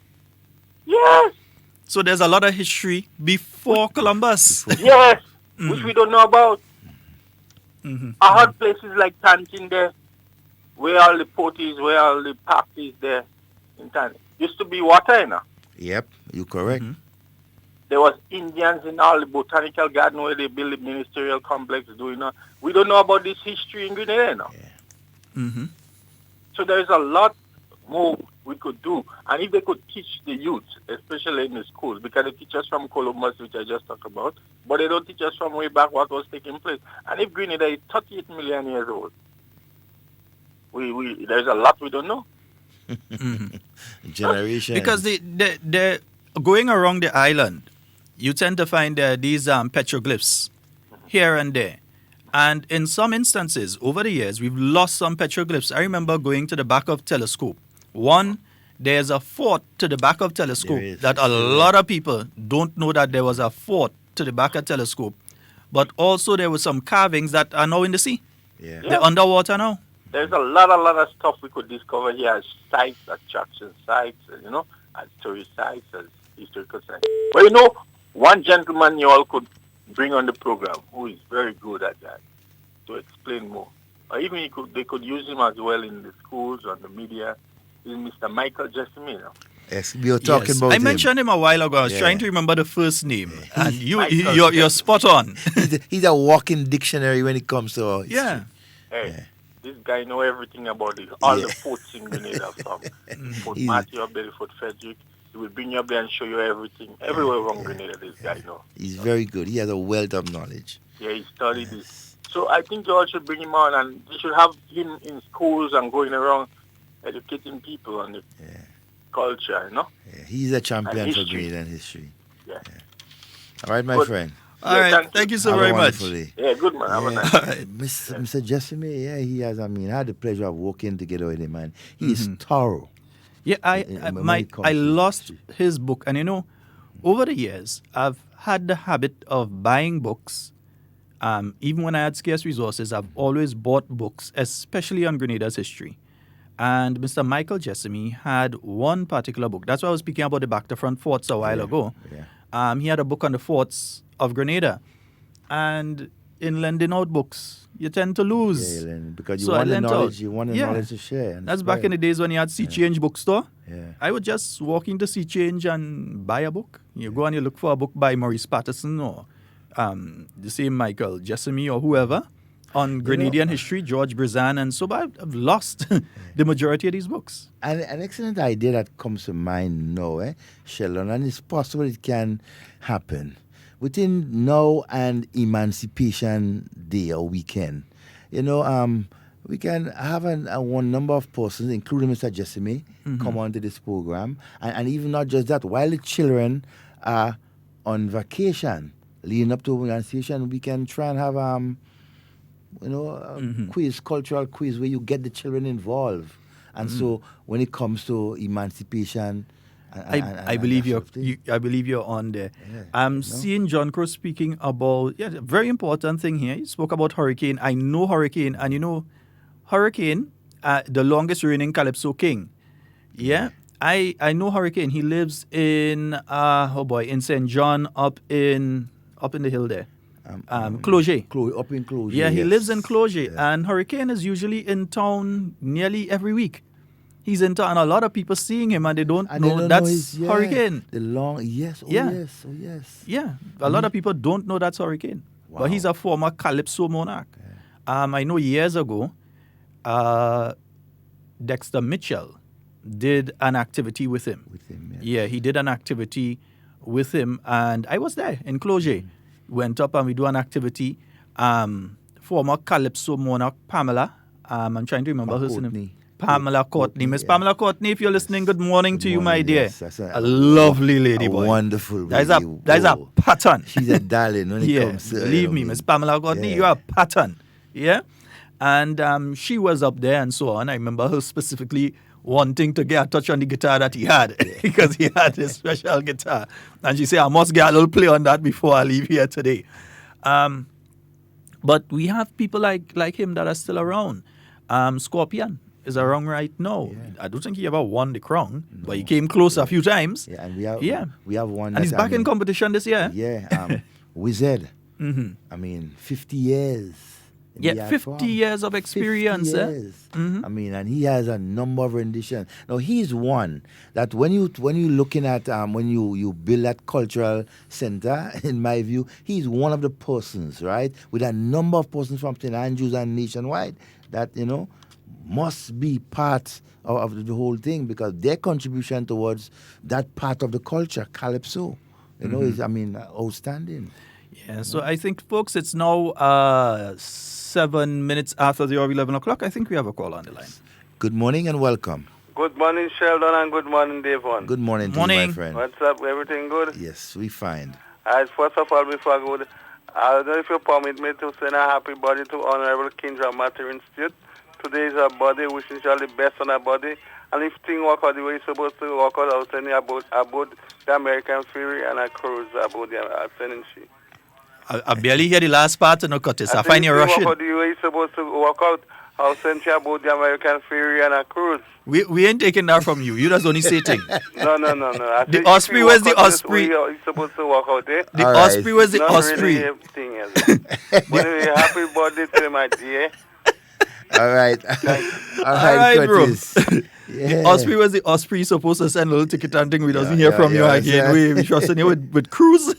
Yes. So there's a lot of history before Columbus. Yes, which we don't know about. I heard places like Tantin there, where all the porties, where all the parks is there in Tantin. Used to be water, Yep, you're correct. There was Indians in all the botanical garden where they built the ministerial complex doing that. We don't know about this history in Grenada, Yeah. So there is a lot more we could do. And if they could teach the youth, especially in the schools, because they teach us from Columbus, which I just talked about, but they don't teach us from way back what was taking place. And if Grenada is 38 million years old, there's a lot we don't know. Generation. Because they're going around the island, you tend to find these petroglyphs here and there. And in some instances, over the years, we've lost some petroglyphs. I remember going to the back of Telescope. There's a fort to the back of Telescope that a lot of people don't know that there was a fort to the back of Telescope. But also there were some carvings that are now in the sea. Yeah. They're underwater now. There's a lot of stuff we could discover here as sites, attraction sites, as tourist sites, as historical sites. But one gentleman you all could bring on the program who is very good at that to explain more. Or even they could use him as well in the schools, on the media, is Mr. Michael Jessamine. Yes, we were talking about I him. mentioned him a while ago. I was trying to remember the first name. And you're spot on. He's a walking dictionary when it comes to history. This guy know everything about it. All the forts in Grenada from Fort Matthew up there to Fort Frederick. He will bring you up there and show you everything. Everywhere around Grenada, this guy knows. He's very good. He has a wealth of knowledge. Yeah, he studied this. So I think you all should bring him on, and you should have him in schools and going around educating people on the culture, Yeah, he's a champion for Grenadian history. Yeah. All right, my friend. All right, thank you so very much. Yeah, good man. Have a nice day. Mr. Jessime, he has. I had the pleasure of working together with him, man. He's thorough. Yeah, I lost his book, and over the years, I've had the habit of buying books. Even when I had scarce resources, I've always bought books, especially on Grenada's history. And Mr. Michael Jessime had one particular book. That's why I was speaking about the back-to-front forts a while ago. Yeah. He had a book on the forts of Grenada. And in lending out books, you tend to lose. Yeah, because you want the knowledge. You want the knowledge to share. That's back in the days when you had Sea Change bookstore. Yeah. I would just walk into Sea Change and buy a book. You go and you look for a book by Maurice Patterson or the same Michael Jessime or whoever on Grenadian history, George Brizan, and so I've lost the majority of these books. And an excellent idea that comes to mind now, Sheldon, and it's possible it can happen within now and Emancipation Day or weekend. We can have one number of persons, including Mr. Jessime, come onto this program, and even not just that. While the children are on vacation, leading up to Emancipation, we can try and have quiz, cultural quiz, where you get the children involved. And so when it comes to emancipation, I believe you're on there. I'm seeing John Crow speaking about a very important thing here. He spoke about hurricane. I know hurricane, and hurricane, the longest reigning Calypso king. Yeah. I know hurricane. He lives in in St. John up in the hill there. Cloget. Up in Cloget. Yeah, he lives in Cloget. Yeah. And Hurricane is usually in town nearly every week. He's in town, and a lot of people seeing him, and they don't know that's Hurricane. Yes. Yeah, a lot of people don't know that's Hurricane. Wow. But he's a former Calypso monarch. Yeah. I know years ago, Dexter Mitchell did an activity with him. Yeah, he did an activity with him, and I was there in Cloget. Went up and we do an activity. Former Calypso monarch Pamela. I'm trying to remember her name. Pamela Courtney. Miss Pamela Courtney, if you're listening, good morning to you, my dear. Yes, a lovely lady, boy. Wonderful. That's a pattern. She's a darling when it comes to believe me, Miss Pamela Courtney, you're a pattern. Yeah? And she was up there and so on. I remember her specifically wanting to get a touch on the guitar that he had because he had a special guitar. And she said, I must get a little play on that before I leave here today. But we have people like him that are still around. Scorpion is around right now. Yeah. I don't think he ever won the crown, but he came close a few times. Yeah, and we have one. And he's back in competition this year. Yeah, Wizard. 50 years. Yeah, 50 years of experience. 50 years. And he has a number of renditions. Now, he's one that when you're looking at, when you build that cultural center, in my view, he's one of the persons, right, with a number of persons from St. Andrews and nationwide that, must be part of the whole thing, because their contribution towards that part of the culture, calypso, is, outstanding. Yeah, so I think, folks, it's now 7 minutes after the hour of 11 o'clock. I think we have a call on the line. Good morning and welcome. Good morning, Sheldon, and good morning, Devon. Good morning to you, my friend. What's up? Everything good? Yes, we find. First of all, before I go, I don't know if you permit me to send a happy birthday to Honorable Kendra Mathurin Stewart. Today is her birthday, wishing her the best on her birthday. And if things work out the way it's supposed to work out, I'll send you about the American Ferry and a cruise about I'll send she. I barely hear the last part, no, Curtis. I find you rushing. If things work out the way it's supposed to work out, I'll send you about the American Ferry and a cruise. We ain't taking that from you. You just only say thing. No. The Osprey, where's the Osprey? It's supposed to work out, eh? The Osprey, where's the Osprey? Really thing, but anyway, happy birthday to my dear. All right. All right, Curtis. The Osprey was the Osprey supposed to send a little ticket and thing. We doesn't hear from you again. We trusting you with cruise.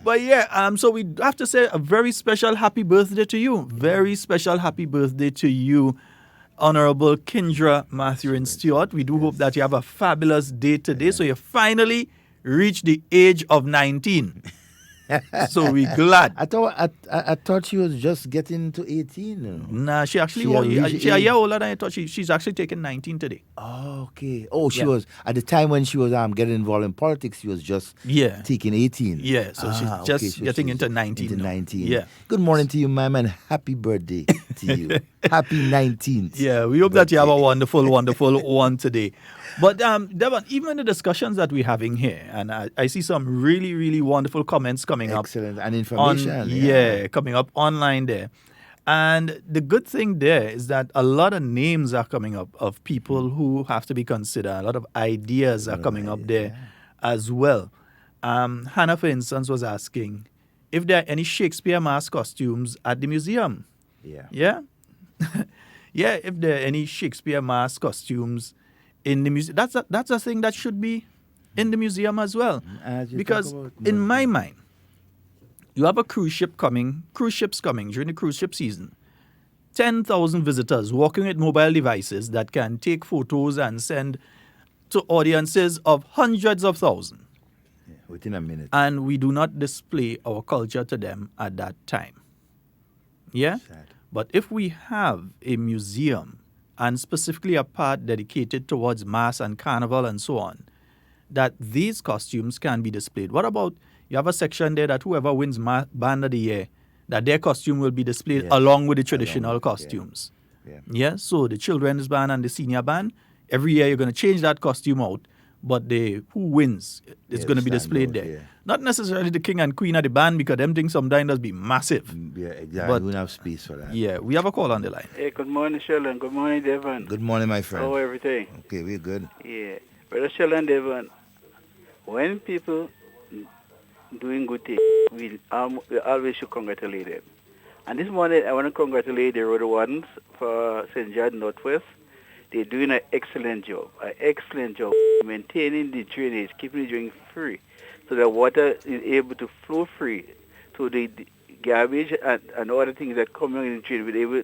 But yeah, so we have to say a very special happy birthday to you. Very special happy birthday to you, Honorable Kendra Mathurin Stewart. We do hope that you have a fabulous day today. So you finally reached the age of 19. So we're glad. I thought she was just getting to 18. Nah, she actually she's a year older than I thought. She's actually taking 19 today. Oh, okay. Oh, she was at the time when she was getting involved in politics. She was just taking 18. Yeah, so she's just getting into 19. Into 19. Yeah. Good morning to you, ma'am, and happy birthday to you. Happy 19th. Yeah, we hope that you have a wonderful, wonderful one today. But Devon, even the discussions that we're having here, and I see some really, really wonderful comments coming up. Excellent. And information. Coming up online there. And the good thing there is that a lot of names are coming up of people who have to be considered. A lot of ideas are coming up there as well. Hannah, for instance, was asking if there are any Shakespeare mask costumes at the museum. Yeah. Yeah? Yeah, if there are any Shakespeare mask costumes in the museum. That's a thing that should be in the museum as well. Because in my mind, you have a cruise ships coming during the cruise ship season. 10,000 visitors walking with mobile devices that can take photos and send to audiences of hundreds of thousands. Yeah, within a minute. And we do not display our culture to them at that time. Yeah? Sad. But if we have a museum, and specifically a part dedicated towards mass and carnival and so on, that these costumes can be displayed. What about, you have a section there that whoever wins Band of the Year, that their costume will be displayed along with the traditional costumes. Yeah, so the children's band and the senior band, every year you're going to change that costume out, but who wins is going to be displayed there. Yeah. Not necessarily the king and queen of the band, because them things sometimes does be massive. Yeah, exactly. But we don't have space for that. Yeah, we have a call on the line. Hey, good morning, Sheldon. Good morning, Devon. Good morning, my friend. How everything? Okay, we're good. Yeah. Brother Sheldon, Devon, when people doing good things, we always should congratulate them. And this morning, I want to congratulate the road ones for St. John Northwest. They're doing an excellent job maintaining the drainage, keeping the drain free, so that water is able to flow free. So the garbage and other things that come in the drain will be able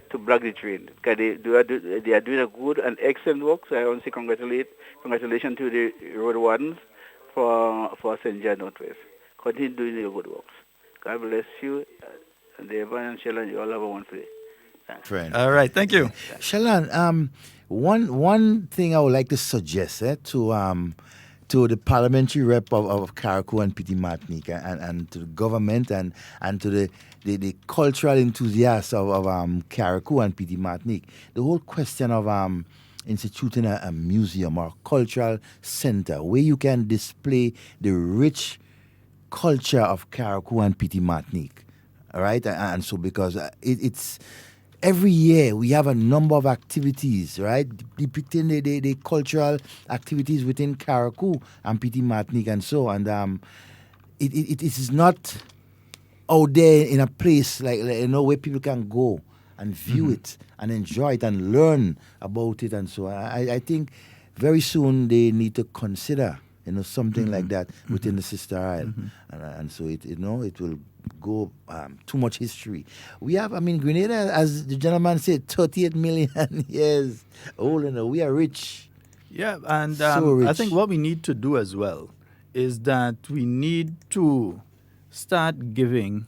to block the drain. Because they are doing a good and excellent work. So I want to say congratulations to the road wardens for St. John Northwest. Continue doing your good works. God bless you. And Devon and Sheldon, you all have a wonderful day. Thanks. Friend. All right, thank you. Sheldon, one thing I would like to suggest to the parliamentary rep of Carriacou and Petit Martinique and to the government and to the cultural enthusiasts of Carriacou and Petit Martinique, the whole question of instituting a museum or cultural center where you can display the rich culture of Carriacou and Petit Martinique. All right? And so because it's... Every year we have a number of activities, right, depicting the cultural activities within Carriacou and Petit Martinique and so on. And it is not out there in a place like where people can go and view it and enjoy it and learn about it and so on. I think very soon they need to consider something like that within the sister isle, and so it will go too much history. We have, Grenada, as the gentleman said, 38 million years old, and we are rich. Yeah, and So rich. I think what we need to do as well is that we need to start giving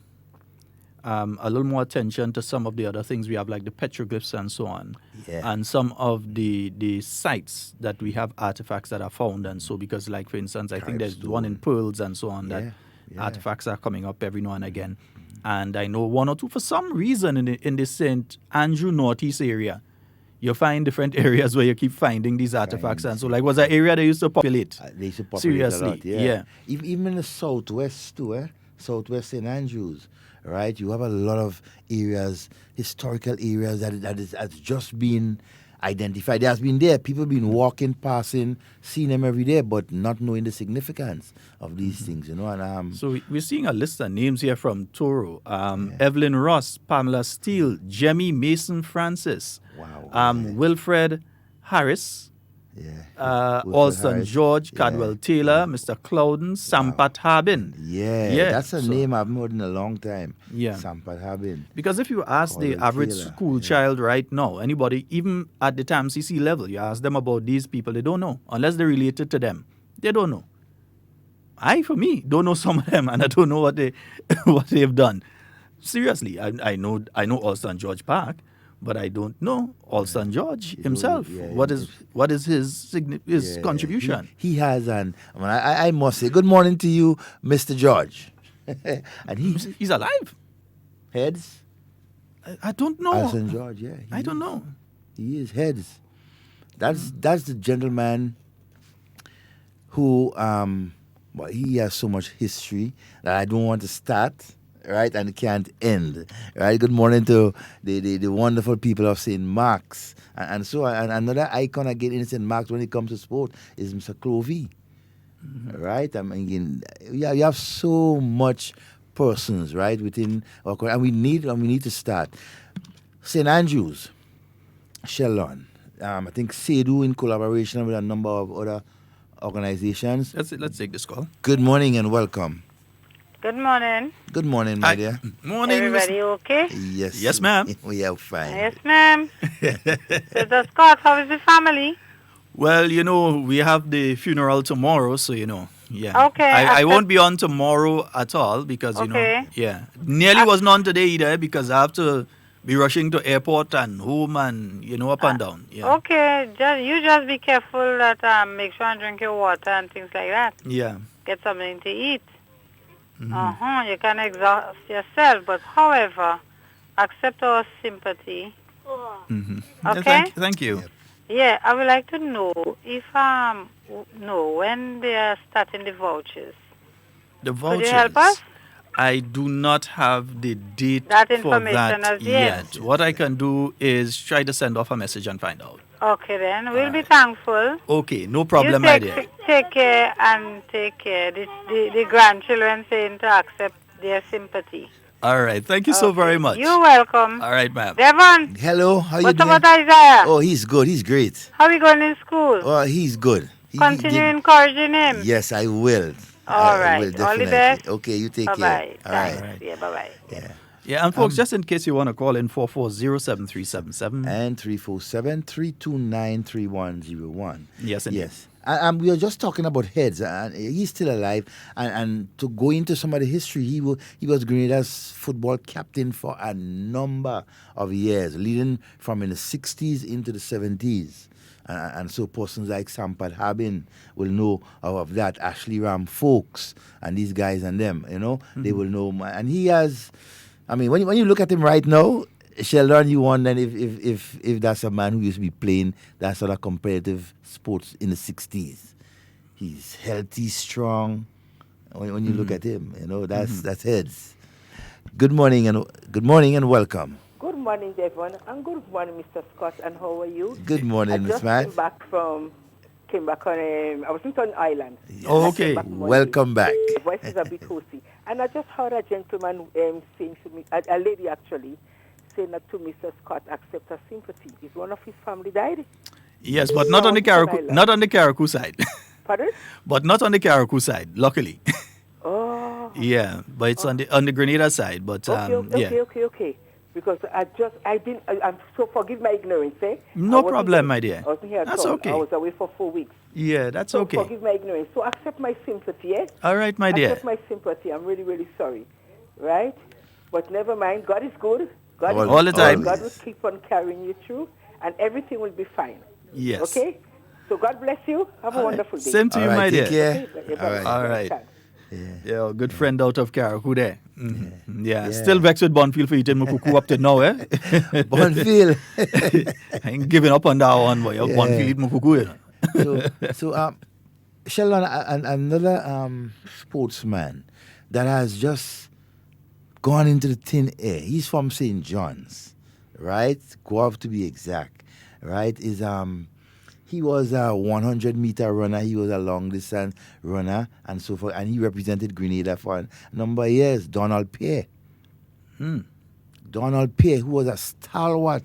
a little more attention to some of the other things we have, like the petroglyphs and so on, and some of the sites that we have artifacts that are found, and so, because, like, for instance, I think there's one in Pearls and so on, that artifacts are coming up every now and again. And I know one or two, for some reason, in the St. Andrew Northeast area, you find different areas where you keep finding these artifacts. And so, like, was an area they used to populate. They used to populate Seriously, a lot, yeah. Even in the southwest too, Southwest St. Andrews, right? You have a lot of areas, historical areas that's just been identified. It has been there. People have been walking, passing, seeing them every day, but not knowing the significance of these things, And so we're seeing a list of names here from Toro. Evelyn Ross, Pamela Steele, Jemmy Mason Francis, Wilfred Harris, Alston George, Cadwell Taylor, Mr. Clouden, Sampat Harbin. That's a name I've heard in a long time. Sampat Harbin. Because if you ask the average school child right now, anybody, even at the TAMCC level, you ask them about these people, they don't know. Unless they're related to them, they don't know. For me, don't know some of them, and I don't know what they've done. Seriously, I know Alston George Park, but I don't know Alston George himself. What is his contribution? He has I must say, good morning to you, Mr. George. And he's alive. Heads? I don't know. Alston George, I don't know. He is heads. That's the gentleman who he has so much history that I don't want to start. Right, and it can't end. Right. Good morning to the wonderful people of St. Mark's, and so another icon again in St. Mark's when it comes to sport is Mr. Clovey. Right. You have so much persons right within our and we need to start. St. Andrews, Sheldon. I think Sedu in collaboration with a number of other organizations. Let's take this call. Good morning and welcome. Good morning. Good morning, my dear. Morning. Everybody okay? Yes, ma'am. We are fine. Yes, ma'am. So, Scott, how is the family? Well, we have the funeral tomorrow, so yeah. Okay. I won't be on tomorrow at all because nearly wasn't on today either because I have to be rushing to airport and home and up and down. Yeah. Okay, just be careful that make sure and drink your water and things like that. Yeah. Get something to eat. You can exhaust yourself, but however, accept our sympathy. Okay? Thank you. Yeah, I would like to know if when they are starting the vouchers. The vouchers. Could you help us? I do not have the date for information that as yet. What I can do is try to send off a message and find out. Okay, then. We'll be thankful. Okay, no problem, my dear. Take care and take care. The grandchildren saying to accept their sympathy. All right. Thank you so very much. You're welcome. All right, ma'am. Devon. Hello. How you doing? What's about Isaiah? Oh, he's good. He's great. How are you going in school? Oh, he's good. Continue encouraging him. Yes, I will. All right. Will, all the best. Okay, you take care. All right. Yeah, bye-bye. Yeah. Yeah, and folks, just in case you want to call in 440-7377 and 347-329-3101. Yes, indeed. Yes. We are just talking about heads, and he's still alive. And to go into some of the history, he was Grenada's football captain for a number of years, leading from in the 60s into the 70s. And so persons like Sampat Harbin will know of that, Ashley Ram Folks, and these guys and them, they will know. And he has, when you look at him right now, Sheldon, you wonder if that's a man who used to be playing that sort of competitive sports in the 60s. He's healthy, strong. When you look at him, that's heads. Good morning and welcome. Good morning, Devon, and good morning, Mr. Scott, and how are you? Good morning, Miss Matt. I came back on, I was in Turn Island. Oh, okay. Welcome back. The voice is a bit hoarse. And I just heard a gentleman saying to me, a lady actually, saying that to Mr. Scott, accept her sympathy. Is one of his family died? Yes, but not on the Carriacou side. Pardon? But not on the Carriacou side, luckily. Oh. Yeah, but it's on the Grenada side. But Okay. Because I'm so forgive my ignorance, eh? No problem, my dear. I wasn't here at That's all. okay. I was away for 4 weeks. Yeah, that's So okay. forgive my ignorance. So accept my sympathy, eh? All right, my dear. Accept my sympathy. I'm really, really sorry. Right? But never mind. God is good. God is all the time. God will keep on carrying you through, and everything will be fine. Yes. Okay? So God bless you. Have a wonderful day. Same to you, my dear. Care. Okay? All right. Yeah, good friend out of Carriacou there. Mm-hmm. Yeah. Yeah. Still vexed with Bonfield for eating my cuckoo up to now, eh? Bonfield. I ain't giving up on that one, boy. Bonfield eat my cuckoo, you know. So, Sheldon, another sportsman that has just gone into the thin air. He's from St. John's, right? Guelph to be exact, right? He was a 100-meter runner. He was a long-distance runner and so forth. And he represented Grenada for a number of years. Donald Pierre. Donald Pierre, who was a stalwart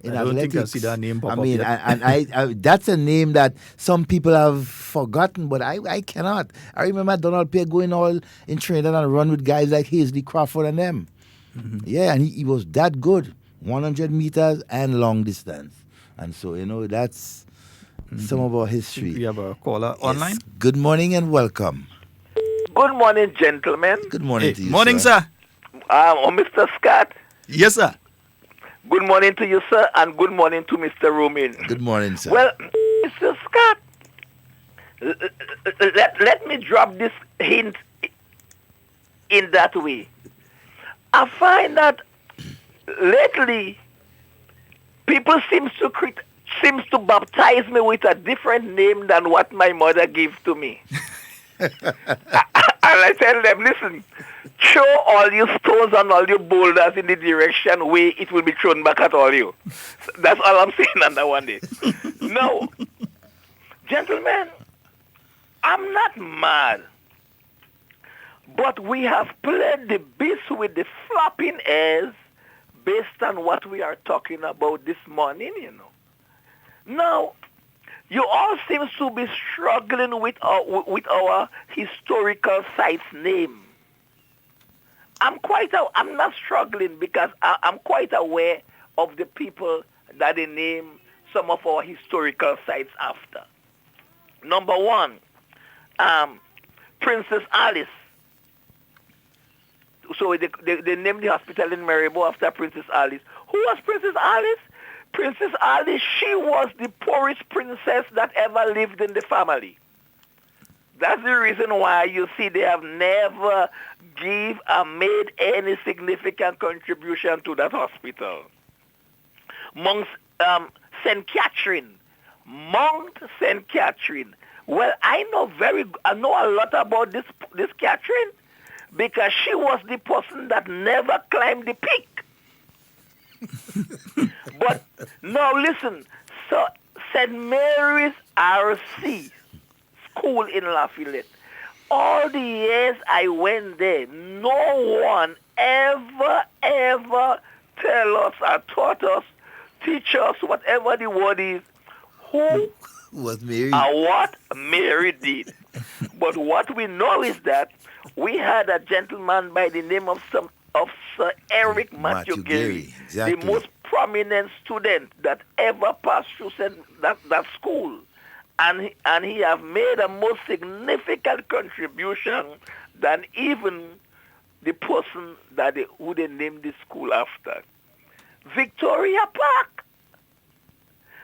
in I don't athletics. think I see that name pop up mean, yet. I that's a name that some people have forgotten, but I cannot. I remember Donald Pierre going all in Trinidad and run with guys like Hazley Crawford and them. Mm-hmm. Yeah, and he was that good. 100 meters and long distance. And so, that's some of our history. We have a caller online. Good morning and welcome. Good morning, gentlemen. Good morning to you, morning, sir. Mr. Scott. Yes, sir. Good morning to you, sir, and good morning to Mr. Romain. Good morning, sir. Well, Mr. Scott, let me drop this hint in that way. I find that lately people seems to baptize me with a different name than what my mother gave to me. And I tell them, listen, throw all your stones and all your boulders in the direction where it will be thrown back at all you. That's all I'm saying on that one day. No, gentlemen, I'm not mad. But we have played the beast with the flopping airs based on what we are talking about this morning, Now, you all seem to be struggling with our historical site's name. I'm not struggling because I'm quite aware of the people that they name some of our historical sites after. Number one, Princess Alice. So they named the hospital in Maribor after Princess Alice. Who was Princess Alice? Princess Alice, she was the poorest princess that ever lived in the family. That's the reason why you see they have never made any significant contribution to that hospital. Mount St. Catherine. Well, I know a lot about this Catherine because she was the person that never climbed the peak. But now listen, so St. Mary's RC school in Lafayette, all the years I went there, no one ever tell us or taught us, teach us, whatever the word is, who was Mary or what Mary did. But what we know is that we had a gentleman by the name of Sir Eric Matthew Gary, exactly. the most prominent student that ever passed through that school. And he have made a more significant contribution than even the person who they named the school after. Victoria Park.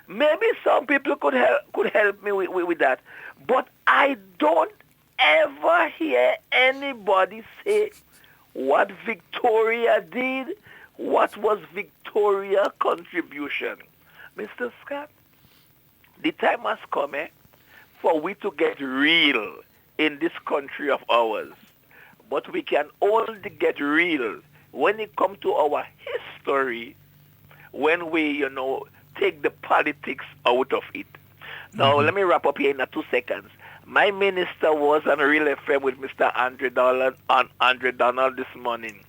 Maybe some people could help me with that. But I don't ever hear anybody say what Victoria did, what was Victoria's contribution. Mr. Scott, the time has come for we to get real in this country of ours. But we can only get real when it comes to our history, when we, take the politics out of it. Now, let me wrap up here in 2 seconds. My minister was on Real FM with Mr. Andre Donald this morning.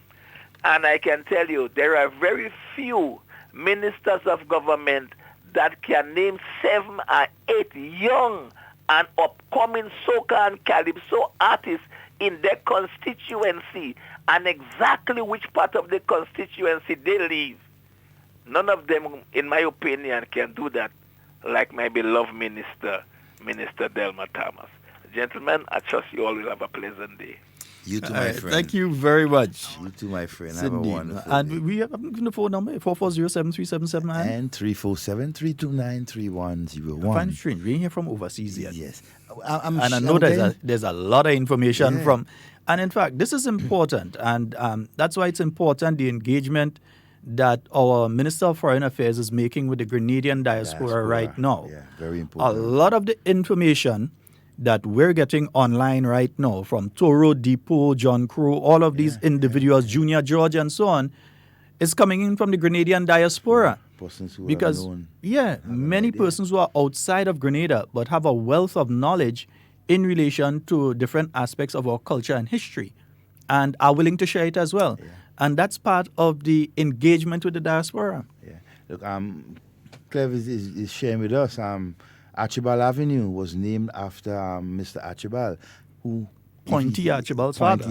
And I can tell you, there are very few ministers of government that can name 7 or 8 young and upcoming soca and calypso artists in their constituency and exactly which part of the constituency they live. None of them, in my opinion, can do that like my beloved Minister Delma Thomas. Gentlemen, I trust you all will have a pleasant day. You too, my friend. Thank you very much. You too, my friend. It's Have a indeed. wonderful And day. we have the phone number, 440-7377. And 347-329-3101. Find strange. We ain't here from overseas yet. Yes. And I know there's a lot of information from... And in fact, this is important. And that's why it's important, the engagement that our Minister of Foreign Affairs is making with the Grenadian diaspora right now. Yeah, very important. A lot of the information that we're getting online right now from Toro, Depot, John Crow, all of these individuals, Junior George and so on, is coming in from the Grenadian diaspora. Persons who because, are known. many persons who are outside of Grenada but have a wealth of knowledge in relation to different aspects of our culture and history and are willing to share it as well. Yeah. And that's part of the engagement with the diaspora. Yeah. Look, Clev is sharing with us, Archibald Avenue was named after Mr. Archibald, Pointy Archibald's father.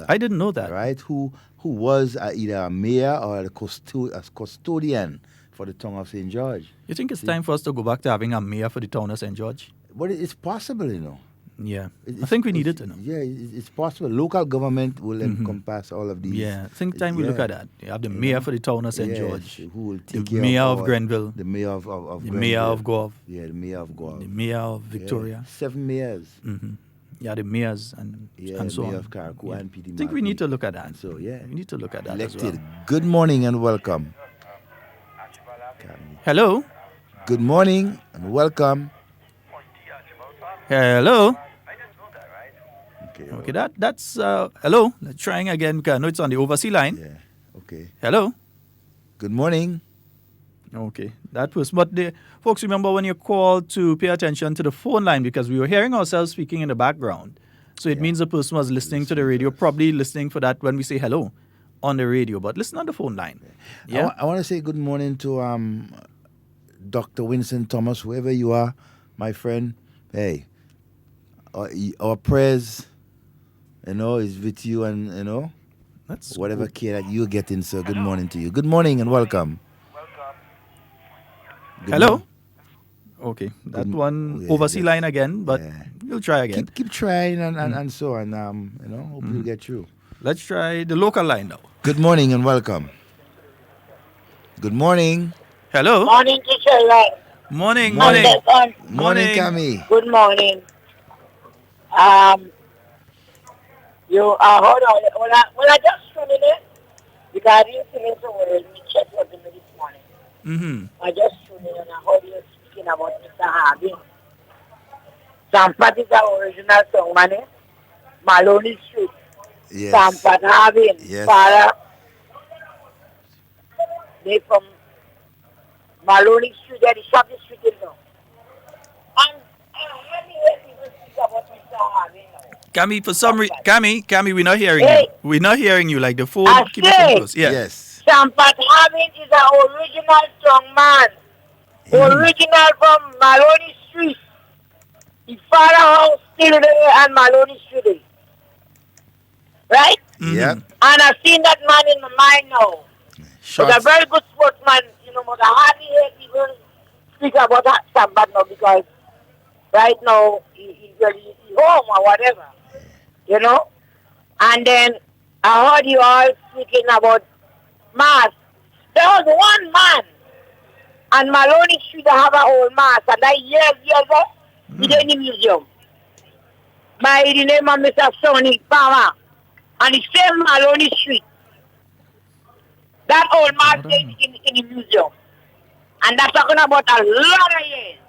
I didn't know that. Right? Who was either a mayor or a custodian for the town of St. George. You think it's time for us to go back to having a mayor for the town of St. George? But it's possible, you know. Yeah. I think we need it, you know. Yeah, it's possible. Local government will encompass all of these. Yeah, I think time we look at that. You have the mayor for the town of St. George. Who will take the mayor of Grenville. The mayor of the mayor of Gov. Yeah, the mayor of Gov. The mayor of Victoria. 7 mayors. Yeah, the mayors and so mayor on. of Carriacou and PD. I think we need to look at that. So, yeah. We need to look at that Elected. as well. Good morning and welcome. Hello. Good morning and welcome. Hello. Okay, that's hello. Let's trying again because I know it's on the overseas line. Yeah. Okay. Hello. Good morning. Okay, that was. But folks, remember when you call to pay attention to the phone line because we were hearing ourselves speaking in the background. So it means the person was listening to the radio, probably listening for that when we say hello on the radio. But listen on the phone line. Yeah. I want to say good morning to Dr. Winston Thomas, whoever you are, my friend. Hey, our prayers, is with you and, that's whatever care that you're getting. So good morning to you. Good morning and welcome. Good hello. morning. Okay, that one overseas line again, but we'll try again. Keep trying and so on. Hope you'll get through. Let's try the local line now. Good morning and welcome. Good morning. Hello. Morning, teacher. Morning. Morning, Cami. Good morning. Hold on. When I just tuned in, because I didn't feel into words, we checked with me this morning. I just tuned in and I heard you speaking about Mr. Harbin. Sampat is our original song, man. Maloney Street. Yes. Sampat Harbin. Yes. Father. They from Maloney Street, there the shop is street, And when you hear people speak about Mr. Harbin, Cami, for some reason, Cami, we're not hearing you. We're not hearing you. Like the phone, keep it close. Yeah. Yes. Sampat Harbin is an original strong man. Original from Maloney Street. His father house still there and Maloney Street. Right? Yeah. And I've seen that man in my mind now. He's a very good sportsman, but I hardly hear people speak about that Sampat now because right now he's home or whatever. And then I heard you all speaking about mass. There was one man, and Maloney Street have a whole mass, and that years ago, he's in the museum. By the name of Mr. Sonny Palmer, and the same Maloney Street. That old mass is in the museum. And that's talking about a lot of years.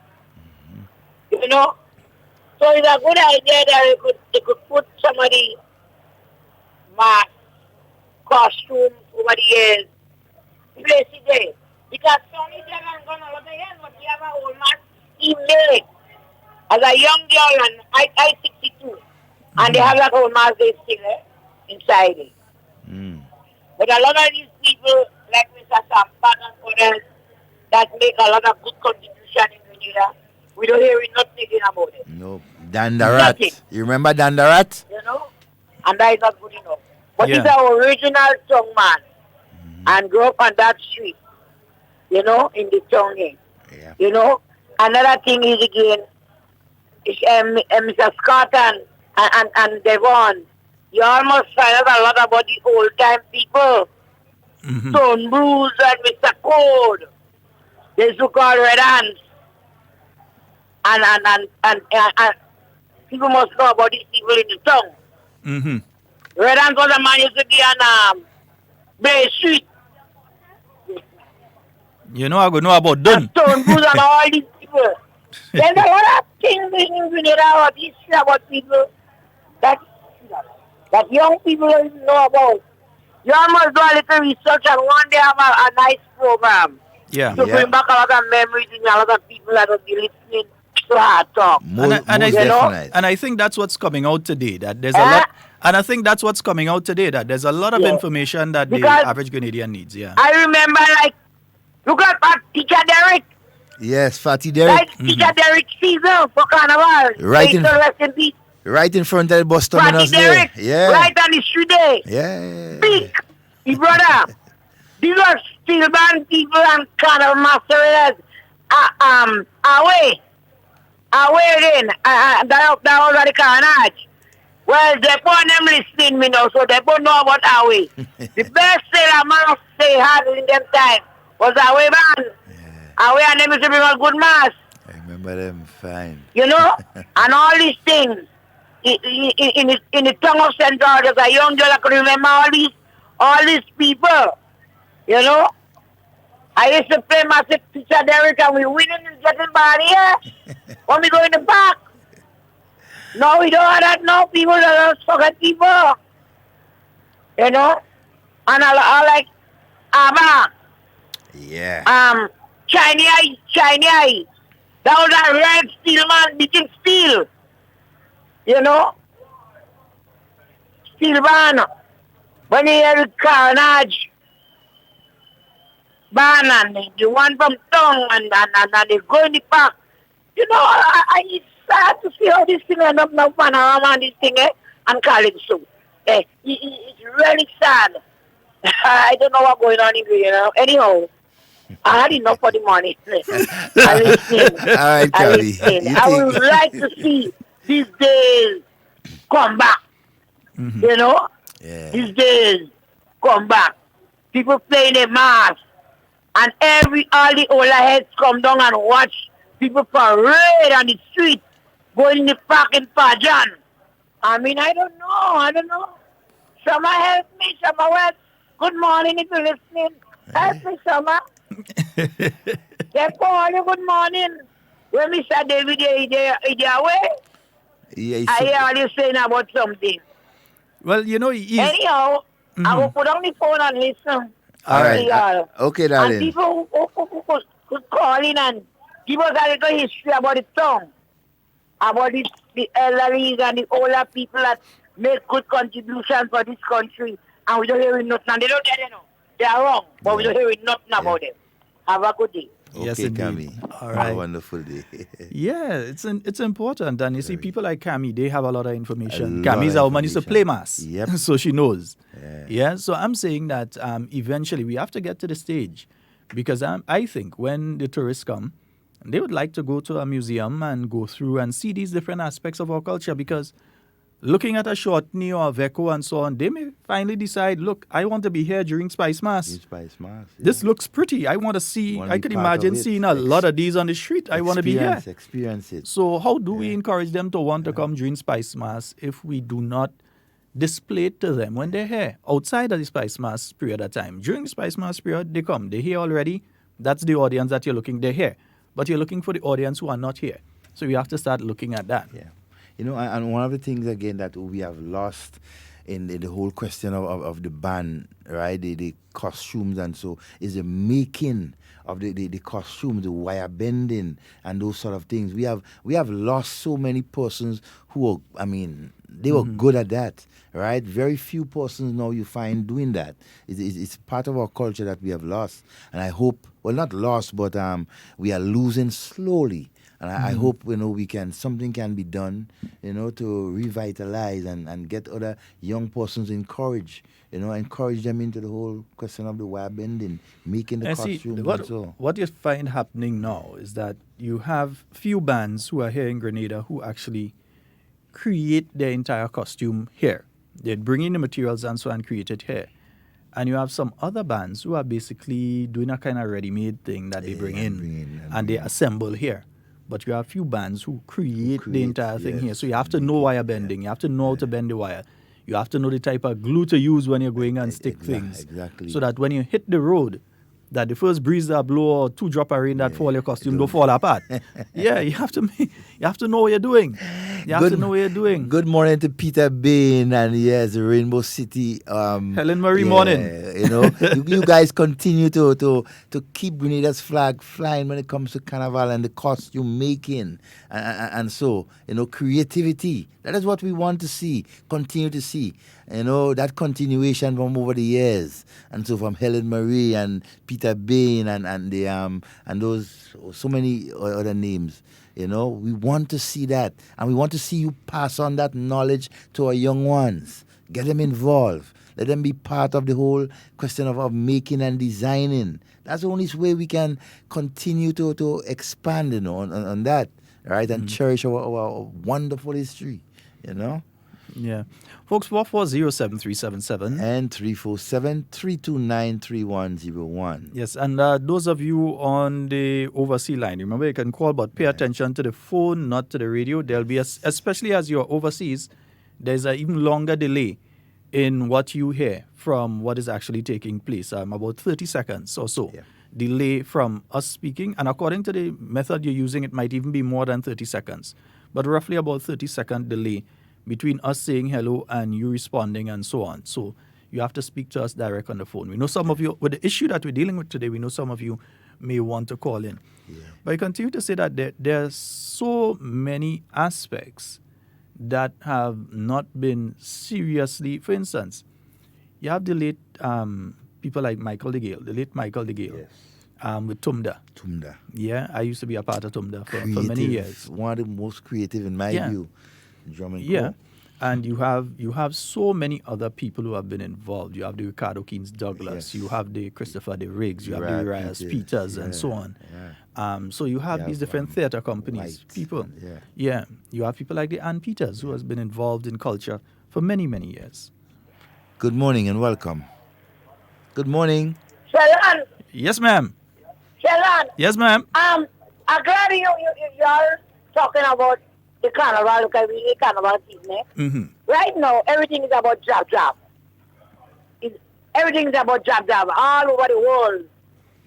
So it's a good idea that they could put somebody mask, costume over the years, place it there. Because Sonny Devon gone a lot of years, but he have a old mask he made as a young girl, and I 62. And they have that old mask they still inside it. But a lot of these people, like Mr. Sampat and others, that make a lot of good contribution in Grenada, We don't hear nothing about it. No. Dandarat. You remember Dandarat? You know? And that is not good enough. But Yeah. he's our original tongue man. And grew up on that street. You know, in the tongue here. Yeah. You know? Another thing is again, is, Mr. Scott and Devon, you almost find out a lot about the old time people. Stone Bruce and Mr. Code. They used to call Red Hands. And people must know about these people in the tongue. Red Hands was a man used to be on Bay Street. You know, I go know about Dunn. Stone Bruce and all these people. There's a lot of things in Grenada about history about people that young people don't know about. You almost do a little research and one day have a nice program. Yeah. To bring back a lot of memories in a lot of people that will be listening to our talk. And I think that's what's coming out today. That there's a lot. And I think that's what's coming out today. That there's a lot of information that the average Grenadian needs. Yeah. I remember, like, look at Teacher Derek. Yes, Fatty Derek. Like Teacher Derek season for Carnival. Right in- rest in peace. Right in front of the bus Fatty terminus there. Derek. Yeah. Right on the street there. Yeah. Big. His brother. These are steel band people and Carnival masters. Away then. That was at the carnage. Well, they put them listening me now, so they don't know about Away. The best thing I must say had in them time was Away band. Away and them used to bring a good mass. I remember them fine. You know? And all these things. In the tongue of St. George, as a young girl, I could remember all these people. You know? I used to play massive Teacher Derek and we winning and getting bad here. When we go in the back. No, we don't have that now. People that don't forget people. You know? And I like Abba. Yeah. Shiny Eye. That was a red steel man beating steel. You know? Steel man. When he had carnage. Ban and the one from tongue and they go in the park. You know, it's sad to see how this thing end up now, Panorama and this thing, and call it so. It's really sad. I don't know what's going on in here, you know. Anyhow, I had enough for the money. I listen. All right, Kelly. I would like to see these days come back. You know? Yeah. These days come back. People playing a mask. And all the older heads come down and watch people parade on the street, going in the park in Pajan. I mean, I don't know. Summer, help me. Summer, well, good morning if you're listening. Help me, Summer. They call you good morning. When Mr. David is away, Yeah, I hear all you saying about something. Well, you know, Anyhow, I will put on the phone and listen. All right. Okay, darling. And people who could call in and give us a little history about the tongue, about the elderly and the older people that make good contributions for this country, and we don't hear nothing. And they don't tell you, know. They are wrong, but we don't hear nothing about them. Have a good day. Yes, Okay, indeed. Cami. All Have right. a wonderful day. Yeah, it's important. And you see, people like Cami, they have a lot of information. A lot Cami's of our man used to play mass. Yep. So she knows. Yeah. So I'm saying that eventually we have to get to the stage because I think when the tourists come, they would like to go to a museum and go through and see these different aspects of our culture because looking at a Shortney or a Veco and so on, they may finally decide, look, I want to be here during Spice Mass. Spice Mass. Yeah. This looks pretty. I want to see, Wanna I be could part of imagine it. seeing a lot of these on the street. I want to be here. Experience it. So how do we encourage them to want to come during Spice Mass if we do not display it to them when they're here outside of the Spice Mass period of time? During the Spice Mass period, they come. They're here already. That's the audience that you're looking. They're here. But you're looking for the audience who are not here. So you have to start looking at that. Yeah. You know, and one of the things, again, that we have lost in the whole question of the band, right, the costumes and so, is the making of the costumes, the wire bending and those sort of things. We have lost so many persons who were, I mean, they were good at that, right? Very few persons now you find doing that. It's part of our culture that we have lost. And I hope, well, not lost, but we are losing slowly. And I hope, something can be done, to revitalize and get other young persons encourage them into the whole question of the wire bending, making the costumes and so. What you find happening now is that you have few bands who are here in Grenada who actually create their entire costume here. They bring in the materials and so and create it here. And you have some other bands who are basically doing a kind of ready-made thing that they bring in and they assemble here. But you have few bands who create the entire thing here. So you have to know wire bending. You have to know how to bend the wire. You have to know the type of glue to use when you're going and stick things. Exactly. So that when you hit the road, that the first breeze that blow or 2 drop of rain that fall your costume don't fall apart. Yeah, you have to know what you're doing. You have to know what you're doing. Good morning to Peter Bain and yes, Rainbow City. Helen Marie morning. You guys continue to keep Grenada's flag flying when it comes to carnival and the costume making and so creativity. That is what we want to see, continue to see. That continuation from over the years. And so from Helen Marie and Peter Bain and those so many other names. We want to see that. And we want to see you pass on that knowledge to our young ones. Get them involved. Let them be part of the whole question of making and designing. That's the only way we can continue to expand, on that, right? And cherish our wonderful history, Yeah. Folks, 4407377 and 347-329-3101. Yes, and those of you on the overseas line, remember you can call, but pay attention to the phone, not to the radio. There'll be, especially as you're overseas, there's an even longer delay in what you hear from what is actually taking place. About 30 seconds or so. Yeah. Delay from us speaking, and according to the method you're using, it might even be more than 30 seconds. But roughly about 30-second delay between us saying hello and you responding and so on. So you have to speak to us direct on the phone. We know some of you, with the issue that we're dealing with today, we know some of you may want to call in. Yeah. But I continue to say that there are so many aspects that have not been seriously, for instance, you have the late people like the late Michael DeGale. Yes. With Tumda. Yeah, I used to be a part of Tumda for many years. One of the most creative in my view. Drum and yeah, and you have so many other people who have been involved. You have the Ricardo Keynes Douglas, you have the Christopher De Riggs, you have the Urias Peters, and so on. Yeah. So you have these different theater companies, people. Yeah, you have people like the Ann Peters, who has been involved in culture for many, many years. Good morning and welcome. Good morning. Sheldon. Yes, ma'am. Sheldon. Yes, ma'am. I'm glad you're talking about the carnival, because we need carnival season. Mm-hmm. Right now, everything is about job. Everything is about job. All over the world,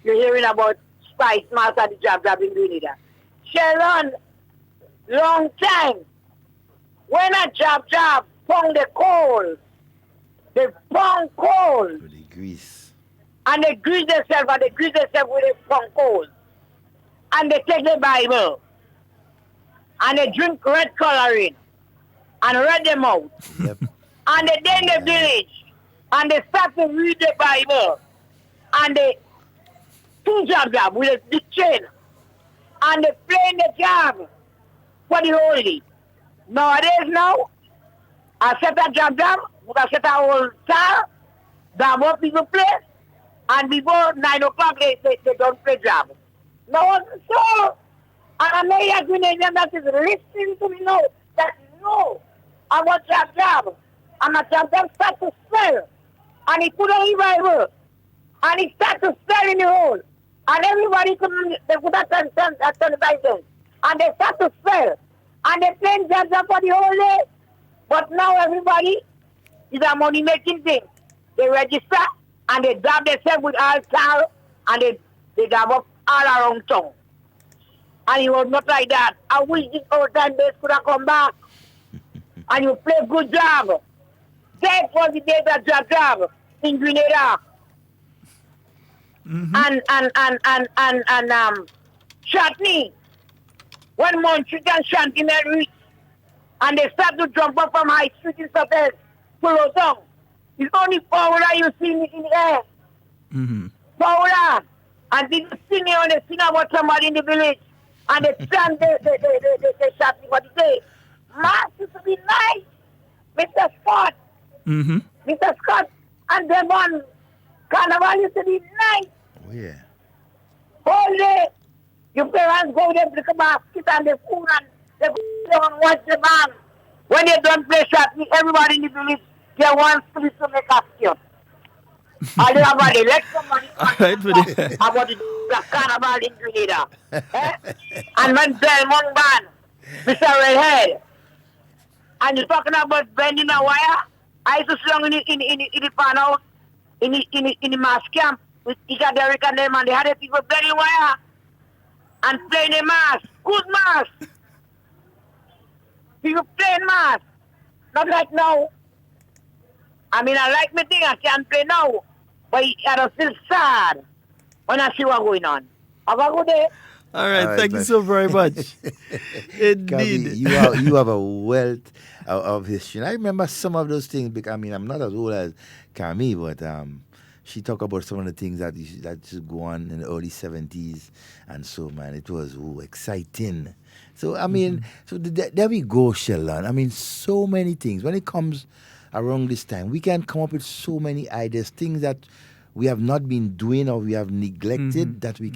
you're hearing about Spice Master, the job in Grenada. Sheldon, long time, when a job pound the coal, they pound coal. With the grease. And they grease themselves with the pound coal. And they take the Bible. And they drink red coloring and read them out. Yep. And they then the village and they start to read the Bible. And they two job with a big chain. And they play the job for the holy. Nowadays I set a job, I set a whole star, that what people play, and before 9 o'clock they don't play job. No, so and I know you're Grenadian that is listening to me now, that no, I want job. And a job start to sell. And he put on the Bible. And he start to sell in the hole. And everybody they put that on the Bible. And they start to sell. And they play jobs for the whole day. But now everybody is a money making thing. They register and they dab themselves with alcohol and they dab up all around town. And it was not like that. I wish this old time days could have come back. And you play good job. That was the days of job in Grenada. Mm-hmm. And Chutney. 1 month you can chant in a reach. And they start to jump up from high street in Suffolk. Pull down. It's only powder you see in the air. Mm-hmm. Powder. And then you sing on the sing about somebody in the village. And they stand they shot me what they say. Mass used to be nice. Mr. Scott. Mm-hmm. Mr. Scott and them on Carnival used to be nice. Oh, yeah. All day, your parents go there to come back, sit on the food and they go down and watch the man. When they don't play shot, everybody in the village get one split to make a skit. And they have a election money about the Carnival in Grenada. And when Belmont ban, Mr. Redhead, and you're talking about bending a wire, I used to sit down in the pan house, in the mass camp, with Ika Derrick and them, and they had the people bending wire and playing the mass. Good mass. People playing mass. Not like now. I mean, I like me thing, I can't play now. But I feel sad when I see what's going on. Have a good day. All right, thank you so very much. Indeed. Kabi, you have a wealth of history. And I remember some of those things, because I mean, I'm not as old as Kami, but she talked about some of the things that used to go on in the early 70s. And so, man, it was exciting. So, I mean, there we go, Sheldon. I mean, so many things. When it comes around this time, we can come up with so many ideas, things that we have not been doing or we have neglected that we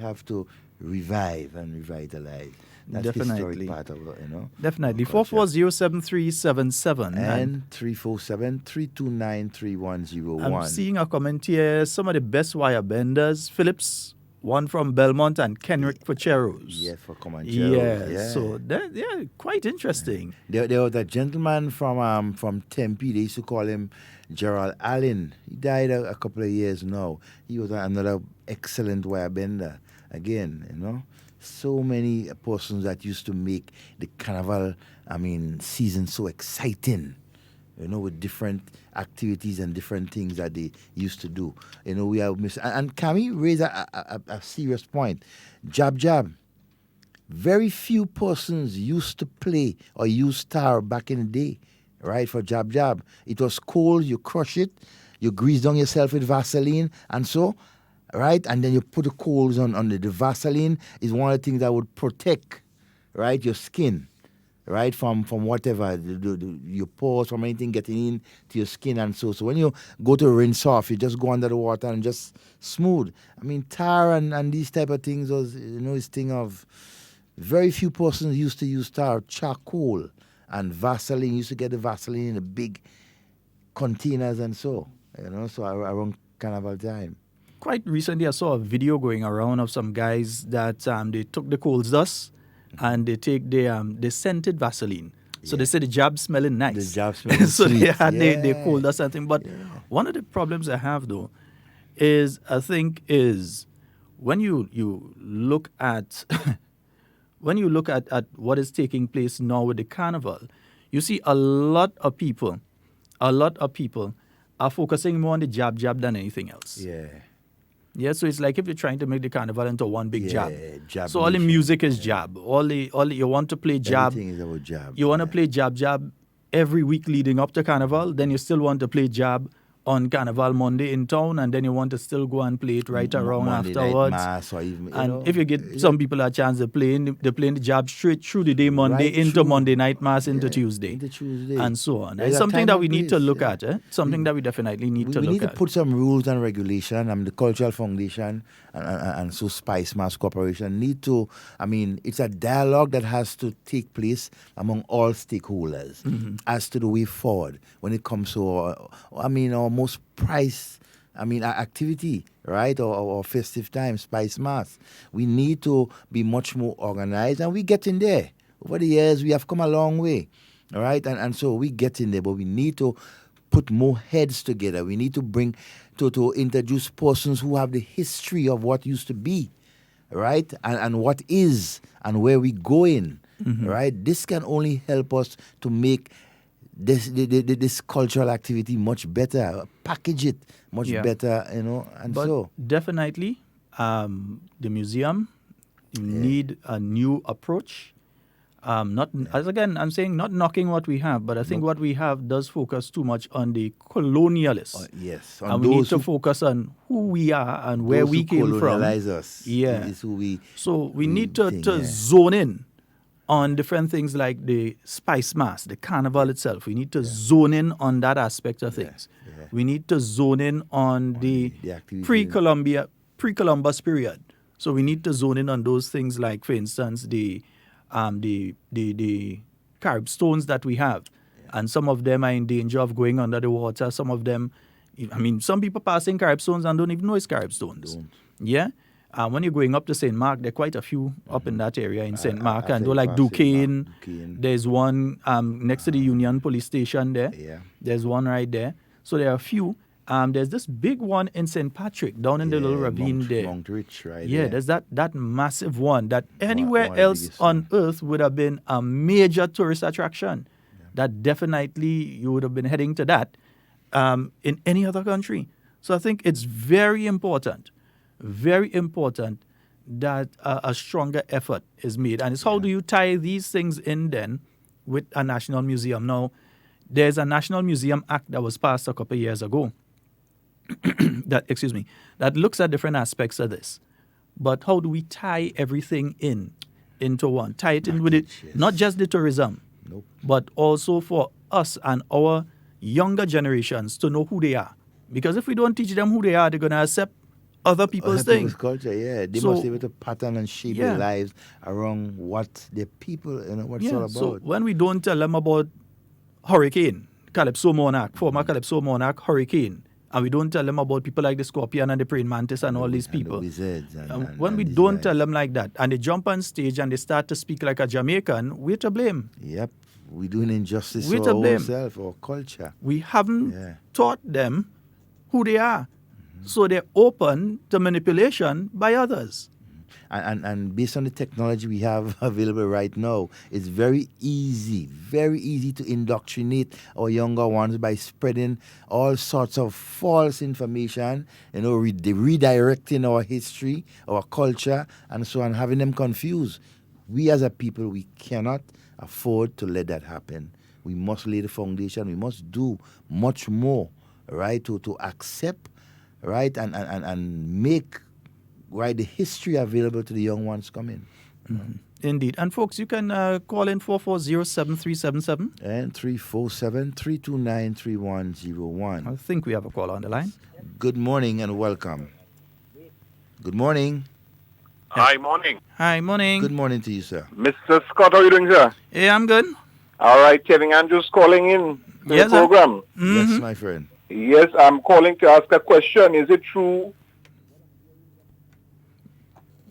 have to revive and revitalize. That's Definitely. the historic part of it, you know. Definitely. 440-7377 and 347-329-3101. I'm seeing a comment here. Some of the best wire benders, Phillips, one from Belmont and Kenrick for Cheros. Yeah, for Comancheros. Yeah, so quite interesting. There was a gentleman from Tempe. They used to call him Gerald Allen. He died a couple of years now. He was another excellent wire bender. Again, you know, so many persons that used to make the carnival, season so exciting, you know, with different activities and different things that they used to do. You know, we have and Kami raised a serious point. Jab. Very few persons used to play or use tar back in the day, right, for jab. It was cold, you crush it, you grease down yourself with Vaseline, and so, right, and then you put the coals on the Vaseline is one of the things that would protect, right, your skin, right, from whatever, your pores, from anything getting in to your skin, and so when you go to rinse off, you just go under the water and just smooth. I mean, tar and these type of things was, you know, this thing of very few persons used to use tar. Charcoal and Vaseline, used to get the Vaseline in the big containers and so, you know, so around Carnival time. Quite recently, I saw a video going around of some guys that they took the coals dust and they take the scented Vaseline. So they say the jab smelling nice. The jab smelling so sweet. they had the coal dust and thing. But one of the problems I have though is when you look at when you look at what is taking place now with the carnival, you see a lot of people are focusing more on the jab than anything else. Yeah, so it's like if you're trying to make the carnival into one big jab. So all the music is jab. All the you want to play jab. Everything is about jab. You want to play jab every week leading up to carnival. Then you still want to play jab on Carnival Monday in town, and then you want to still go and play it right around Monday afterwards. Night mass or even, if you get some people a chance to play the jab straight through the day Monday into Monday night mass into Tuesday. And so on. It's something that we need to look at. Something that we definitely need to look at. We need to put some rules and regulation. The Cultural Foundation and so Spice Mass Corporation need to, it's a dialogue that has to take place among all stakeholders as to the way forward when it comes to, our most prized, activity, right, or festive time, Spice Mass. We need to be much more organized, and we get in there. Over the years, we have come a long way, all right, and so we get in there, but we need to put more heads together. We need to bring, to introduce persons who have the history of what used to be, right, and what is, and where we going, right. This can only help us to make this cultural activity much better, package it much better, and but so. Definitely, the museum need a new approach, Not as again, I'm saying not knocking what we have, but I think what we have does focus too much on the colonialists. Yes, and we need to focus on who we are and where we came from. Colonialize us. Yeah. Is who we. So we need to zone in on different things like the Spice Mass, the carnival itself. We need to zone in on that aspect of things. Yeah. We need to zone in on the pre-Columbus period. So we need to zone in on those things like, for instance, the Carib stones that we have. And some of them are in danger of going under the water. Some of them, I mean, some people passing Carib stones and don't even know it's Carib stones. Yeah? When you're going up to St. Mark, there are quite a few up in that area in St. Mark. And like Duquesne, there's one next to the Union Police Station there. Yeah. There's one right there. So there are a few. There's this big one in St. Patrick down in the little ravine there. Mount Rich, right? Yeah, there's that massive one that anywhere else on earth would have been a major tourist attraction. That definitely you would have been heading to that in any other country. So I think it's very important that a stronger effort is made. And it's how do you tie these things in then with a national museum? Now, there's a National Museum Act that was passed a couple of years ago that looks at different aspects of this. But how do we tie everything into one? Tie it in with it, not just the tourism, but also for us and our younger generations to know who they are. Because if we don't teach them who they are, they're going to accept other people's things. Culture, yeah. They must be able to pattern and shape their lives around what the people, what it's all about. So when we don't tell them about Hurricane, Calypso Monarch, former Calypso Monarch, Hurricane, and we don't tell them about people like the Scorpion and the Praying Mantis and all these people. When we don't tell them like that, and they jump on stage and they start to speak like a Jamaican, we're to blame. Yep. We're doing injustice to to ourselves, our culture. We haven't taught them who they are. So they're open to manipulation by others. And based on the technology we have available right now, it's very easy to indoctrinate our younger ones by spreading all sorts of false information, redirecting our history, our culture, and so on, having them confused. We as a people, we cannot afford to let that happen. We must lay the foundation. We must do much more, right, to accept, right, and make the history available to the young ones coming. Indeed. And folks, you can call in 440-7377. And 347-329-3101. I think we have a call on the line. Good morning and welcome. Good morning. Hi, morning. Hi, morning. Good morning to you, sir. Mr. Scott, how are you doing, sir? Yeah, I'm good. All right, Kevin Andrews calling in to the program. Yes, my friend. Yes, I'm calling to ask a question. Is it true?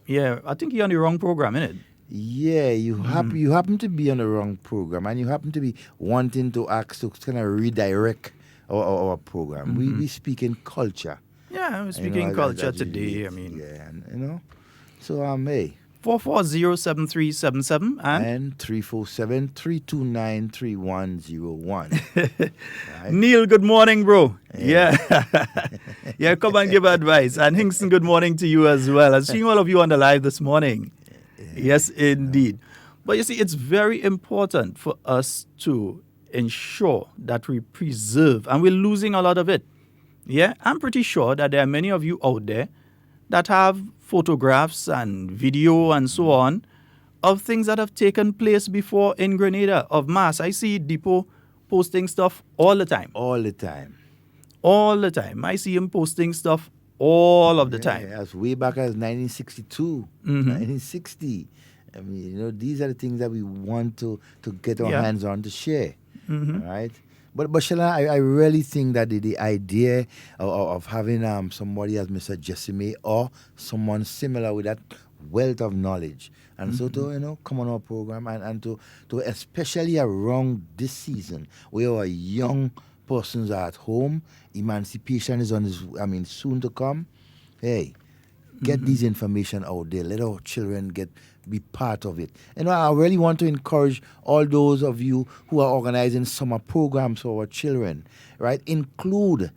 Yeah, I think you're on the wrong program, innit? Yeah, you happen to be on the wrong program, and you happen to be wanting to ask to kind of redirect our program. We speak in culture. Yeah, we're speaking culture today. I mean, yeah, So hey. 440-7377 and 347-329-3101. Right. Neil, good morning, bro. Yeah. Yeah, come and give advice. And Hingston, good morning to you as well. I'm seeing all of you on the live this morning. Yes, indeed. But you see, it's very important for us to ensure that we preserve, and we're losing a lot of it. Yeah, I'm pretty sure that there are many of you out there that have photographs and video and so on of things that have taken place before in Grenada of mass. I see Depot posting stuff all the time. All the time. All the time. I see him posting stuff all of the time. As way back as 1962, 1960. I mean, these are the things that we want to get our hands on to share. Right? But Sheldon, I really think that the idea of having somebody as Mr. Jessime or someone similar with that wealth of knowledge, and so to come on our program and to especially around this season where our young persons are at home, emancipation is soon to come. Hey, get these information out there. Let our children be part of it. I really want to encourage all those of you who are organizing summer programs for our children, right? Include,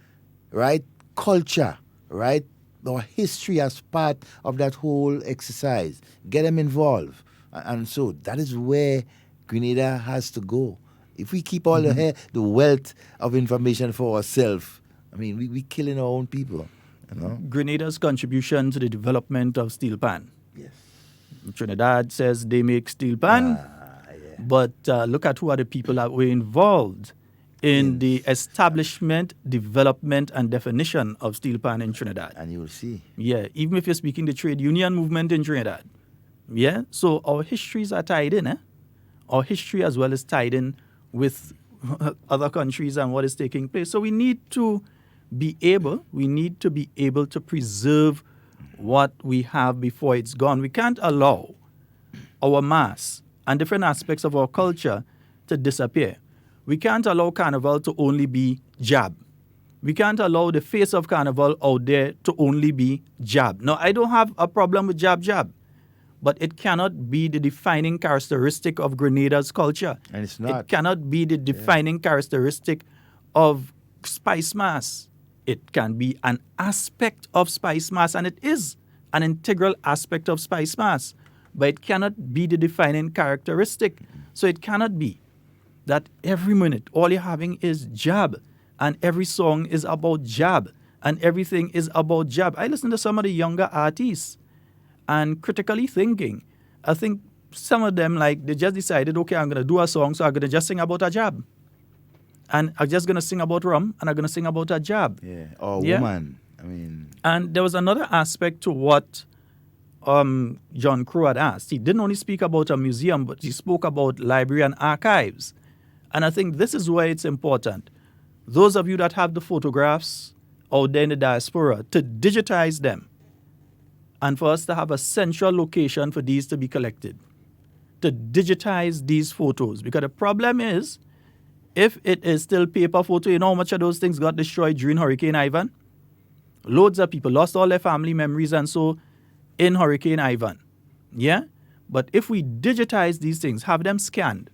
right, culture, right, our history as part of that whole exercise. Get them involved, And so that is where Grenada has to go. If we keep all the wealth of information for ourselves, I mean, we killing our own people. You know? Grenada's contribution to the development of steel pan. Yes. Trinidad says they make steel pan, but look at who are the people that were involved in the establishment, development, and definition of steel pan in Trinidad. And you will see. Yeah, even if you're speaking the trade union movement in Trinidad. Yeah, so our histories are tied in. Our history as well is tied in with other countries and what is taking place. So we need to be able to preserve what we have before it's gone. We can't allow our mass and different aspects of our culture to disappear. We can't allow Carnival to only be jab. We can't allow the face of Carnival out there to only be jab. Now, I don't have a problem with jab, but it cannot be the defining characteristic of Grenada's culture. And it's not. It cannot be the defining characteristic of Spice Mass. It can be an aspect of Spice Mass, and it is an integral aspect of Spice Mass, but it cannot be the defining characteristic. So it cannot be that every minute all you're having is jab, and every song is about jab, and everything is about jab. I listen to some of the younger artists, and critically thinking, I think some of them, like, they just decided, okay, I'm going to do a song, so I'm going to just sing about a jab. And I'm just going to sing about rum, and I'm going to sing about a jab. Yeah, or woman. I mean... And there was another aspect to what John Crow had asked. He didn't only speak about a museum, but he spoke about library and archives. And I think this is where it's important. Those of you that have the photographs out there in the diaspora, to digitize them, and for us to have a central location for these to be collected, to digitize these photos. Because the problem is, if it is still paper photo, you know how much of those things got destroyed during Hurricane Ivan? Loads of people lost all their family memories and so in Hurricane Ivan. Yeah? But if we digitize these things, have them scanned,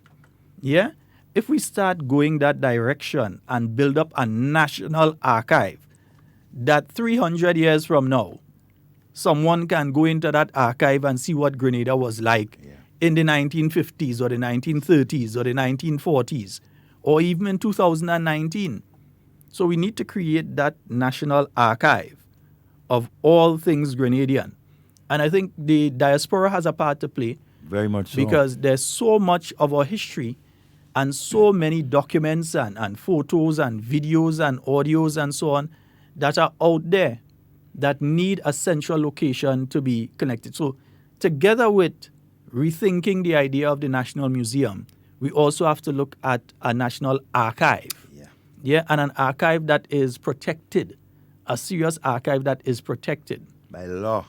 yeah? If we start going that direction and build up a national archive, that 300 years from now, someone can go into that archive and see what Grenada was like in the 1950s or the 1930s or the 1940s or even in 2019. So we need to create that national archive of all things Grenadian. And I think the diaspora has a part to play. Very much so. Because there's so much of our history and so many documents and photos and videos and audios and so on that are out there that need a central location to be connected. So together with rethinking the idea of the National Museum, we also have to look at a national archive. Yeah, and an archive that is protected, a serious archive that is protected. By law.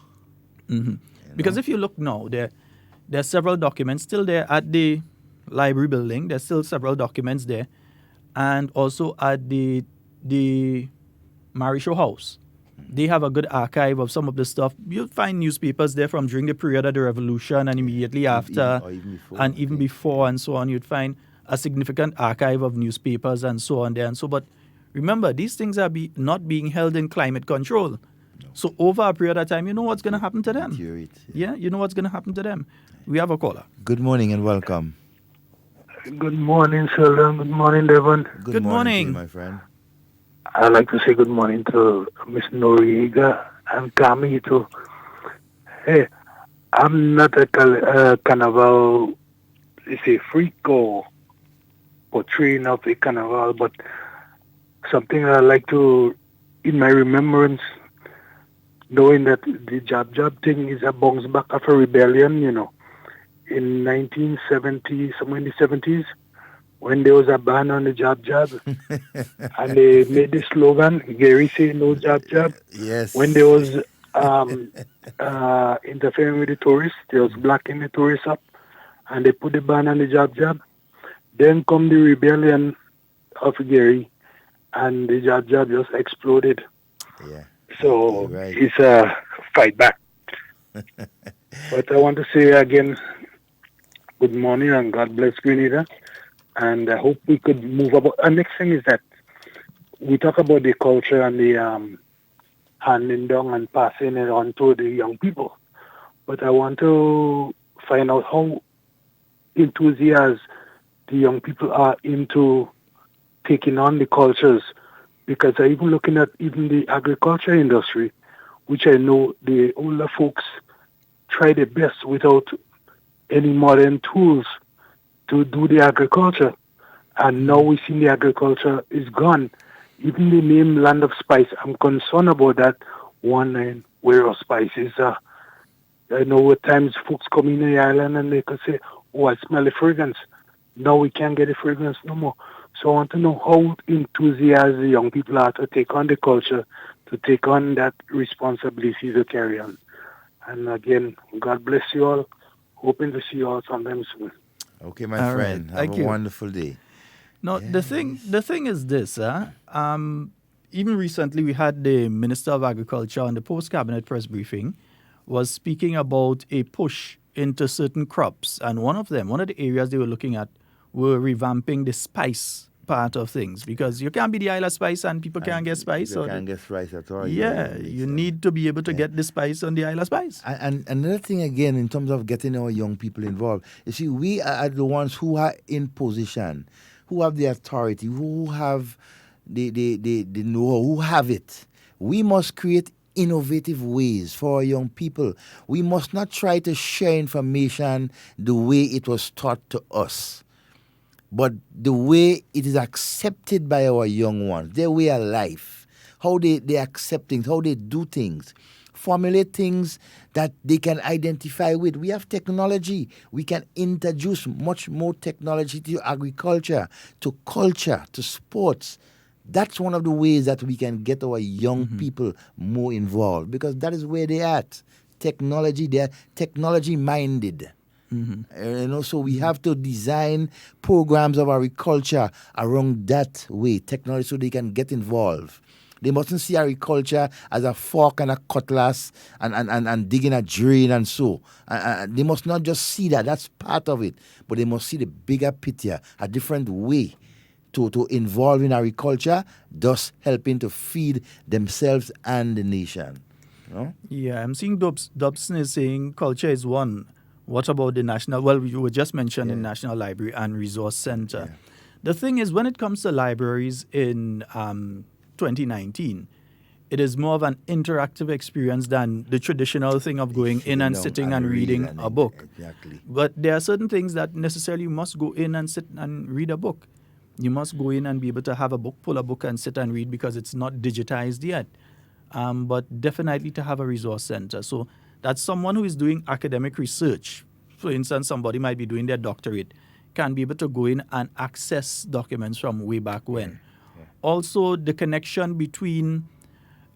Mm-hmm. Because if you look now, there are several documents still there at the library building. There's still several documents there. And also at the Marisho House. They have a good archive of some of the stuff. You'll find newspapers there from during the period of the revolution and immediately after, even before and so on. You'd find a significant archive of newspapers and so on there and so. But remember, these things are not being held in climate control. No. So over a period of time, you know what's going to happen to them. Yeah, you know what's going to happen to them. We have a caller. Good morning and welcome. Good morning, Sheldon. Good morning, Devon. Good morning, my friend. I'd like to say good morning to Miss Noriega and Kami too. Hey, I'm not a carnival, it's a freak or portraying of a carnival, but something I like to, in my remembrance, knowing that the jab thing is a bounce back of a rebellion, you know, in 1970, somewhere in the 70s, when there was a ban on the jab, and they made the slogan, Gary say no jab. Yes. When there was interfering with the tourists, they was blocking the tourists up, and they put the ban on the jab. Then come the rebellion of Gary, and the jab just exploded. Yeah. So it's a fight back. But I want to say again, good morning and God bless Grenada. And I hope we could move about. And next thing is that we talk about the culture and the handing down and passing it on to the young people. But I want to find out how enthusiastic the young people are into taking on the cultures. Because I even looking at even the agriculture industry, which I know the older folks try their best without any modern tools to do the agriculture. And now we see the agriculture is gone. Even the name Land of Spice, I'm concerned about that one and where our spices are. I know at times folks come in the island and they could say, oh, I smell the fragrance. Now we can't get the fragrance no more. So I want to know how enthusiastic the young people are to take on the culture, to take on that responsibility to carry on. And again, God bless you all. Hoping to see you all sometime soon. Okay, my All friend. right. Thank Have a you. wonderful day. No, the thing is this. Even recently, we had the Minister of Agriculture on the post-cabinet press briefing was speaking about a push into certain crops. And one of the areas they were looking at were revamping the spice part of things, because you can't be the Isle of Spice and people can't get spice. You can't get spice at all. Yeah, you need to be able to get the spice on the Isle of Spice. And another thing again, in terms of getting our young people involved, you see, we are the ones who are in position, who have the authority, who have the know, who have it. We must create innovative ways for our young people. We must not try to share information the way it was taught to us, but the way it is accepted by our young ones, their way of life, how they accept things, how they do things, formulate things that they can identify with. We have technology. We can introduce much more technology to agriculture, to culture, to sports. That's one of the ways that we can get our young people more involved, because that is where they're at. Technology, they're technology-minded. So we have to design programs of agriculture around that way, technology, so they can get involved. They mustn't see agriculture as a fork and a cutlass and digging a drain and so. They must not just see that. That's part of it. But they must see the bigger picture, a different way to involve in agriculture, thus helping to feed themselves and the nation. No? Yeah, I'm seeing Dobson is saying culture is one. What about the national? Well, you were just mentioning National Library and Resource Center. Yeah. The thing is, when it comes to libraries in 2019, it is more of an interactive experience than the traditional thing of going in and sitting and reading a book. Exactly. But there are certain things that necessarily must go in and sit and read a book. You must go in and be able to have a book, pull a book and sit and read, because it's not digitized yet. But definitely to have a resource center. So that someone who is doing academic research, for instance, somebody might be doing their doctorate, can be able to go in and access documents from way back when. Yeah. Also, the connection between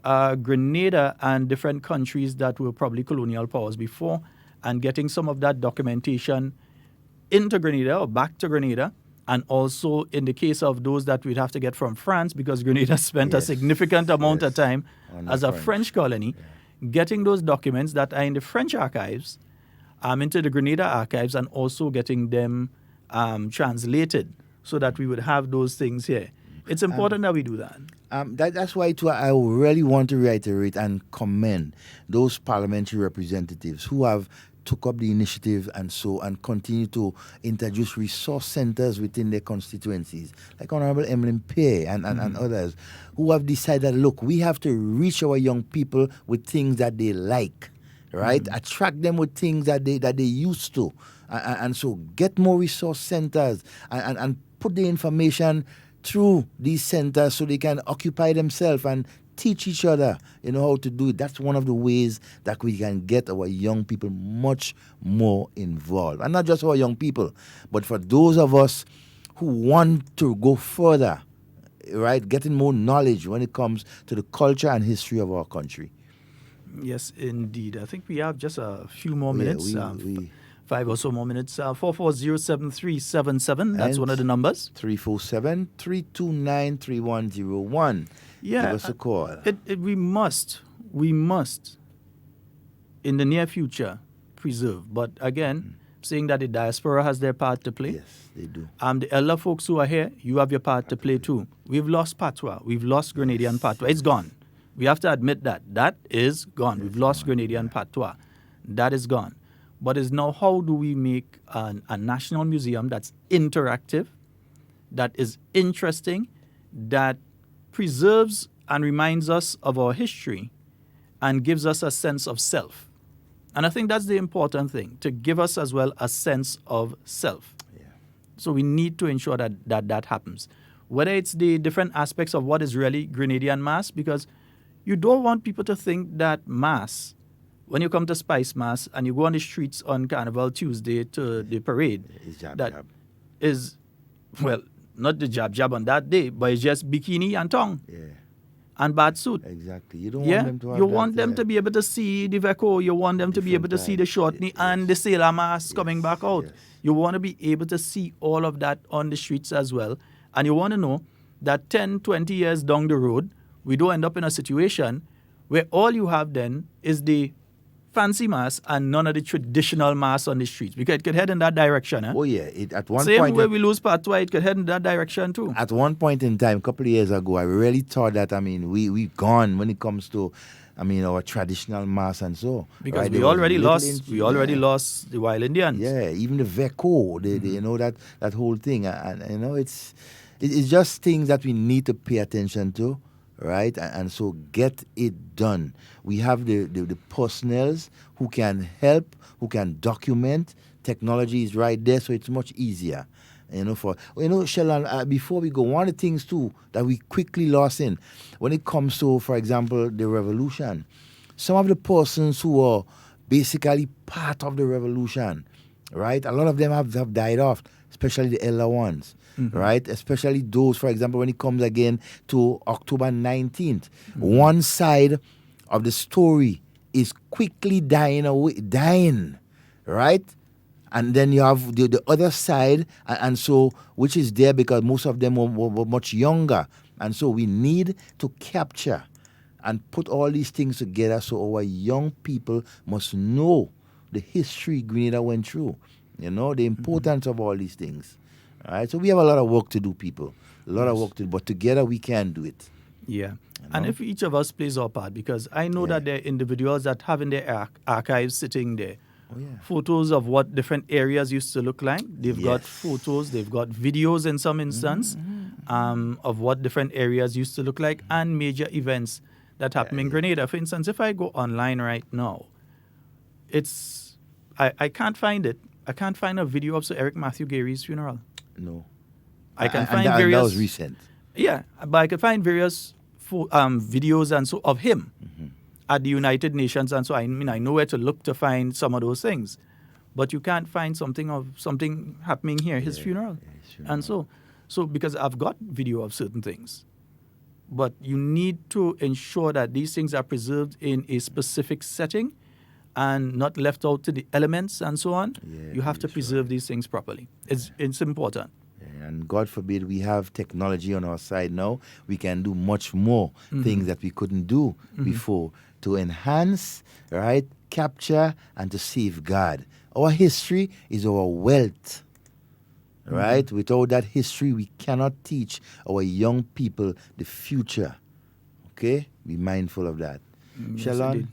Grenada and different countries that were probably colonial powers before, and getting some of that documentation into Grenada or back to Grenada. And also in the case of those that we'd have to get from France, because Grenada spent a significant amount of time as a French colony, getting those documents that are in the French archives into the Grenada archives, and also getting them translated so that we would have those things here. It's important that we do that. That's why too, I really want to reiterate and commend those parliamentary representatives who have took up the initiative and continue to introduce resource centers within their constituencies, like Honorable Emlyn Pear and others, who have decided, look, we have to reach our young people with things that they like, right? Attract them with things that they used to, and so get more resource centers and put the information through these centers so they can occupy themselves and teach each other, how to do it. That's one of the ways that we can get our young people much more involved. And not just our young people, but for those of us who want to go further, right? Getting more knowledge when it comes to the culture and history of our country. Yes, indeed. I think we have just a few more minutes. 5 or so more minutes. 4407377. That's one of the numbers. 347-329-3101. Yeah, give us a call. We must, in the near future, preserve. But again, saying that the diaspora has their part to play. Yes, they do. The elder folks who are here, you have your part to play too. We've lost patois. We've lost Grenadian patois. It's gone. We have to admit that. That is gone. We've lost Grenadian patois. That is gone. but is now how do we make a national museum that's interactive, that is interesting, that preserves and reminds us of our history and gives us a sense of self. And I think that's the important thing, to give us as well a sense of self. Yeah. So we need to ensure that happens. Whether it's the different aspects of what is really Grenadian mass, because you don't want people to think that mass, when you come to Spice Mass and you go on the streets on Carnival Tuesday to the parade, is, well, not the jab on that day, but it's just bikini and tongue. Yeah. And bad suit. Exactly. You don't want them to have You want them to be able to see the Veco. You want them to be able to see the short knee and the sailor mask coming back out. Yes. You want to be able to see all of that on the streets as well. And you want to know that 10, 20 years down the road, we don't end up in a situation where all you have then is the fancy mass and none of the traditional mass on the streets, because it could head in that direction. Oh yeah, at one Same point, way we lose Patois, it could head in that direction too. At one point in time, a couple of years ago, I really thought that, we've gone when it comes to, our traditional mass and so. Because right? we already lost the Wild Indians. Yeah, even the Veco, they that whole thing, and it's just things that we need to pay attention to. Right, and so get it done. We have the personnels who can help, who can document. Technology is right there, so it's much easier. Sheldon, before we go, one of the things too that we quickly lost in when it comes to, for example, the revolution. Some of the persons who are basically part of the revolution, right? A lot of them have died off, especially the elder ones. Mm-hmm. Right, especially those, for example, when it comes again to October 19th, one side of the story is quickly dying, right? And then you have the other side, and so, which is there because most of them were much younger. And so we need to capture and put all these things together so our young people must know the history Grenada went through, the importance of all these things. All right, so we have a lot of work to do, people. A lot of work to do, but together we can do it. Yeah, and if each of us plays our part, because I know that there are individuals that have in their archives sitting there photos of what different areas used to look like. They've got photos, they've got videos in some instance of what different areas used to look like and major events that happen in Grenada. For instance, if I go online right now, I can't find it. I can't find a video of Sir Eric Matthew Gary's funeral. No. I can find various. That was recent. Yeah, but I can find various videos and so of him at the United Nations, and so I know where to look to find some of those things, but you can't find something happening here, his funeral, and so because I've got video of certain things, but you need to ensure that these things are preserved in a specific setting and not left out to the elements and so on. Yeah, you have to preserve these things properly. It's important. Yeah, and God forbid we have technology on our side now. We can do much more things that we couldn't do before to enhance, right, capture, and to safeguard. Our history is our wealth, right? Without that history, we cannot teach our young people the future. Okay? Be mindful of that. Sheldon?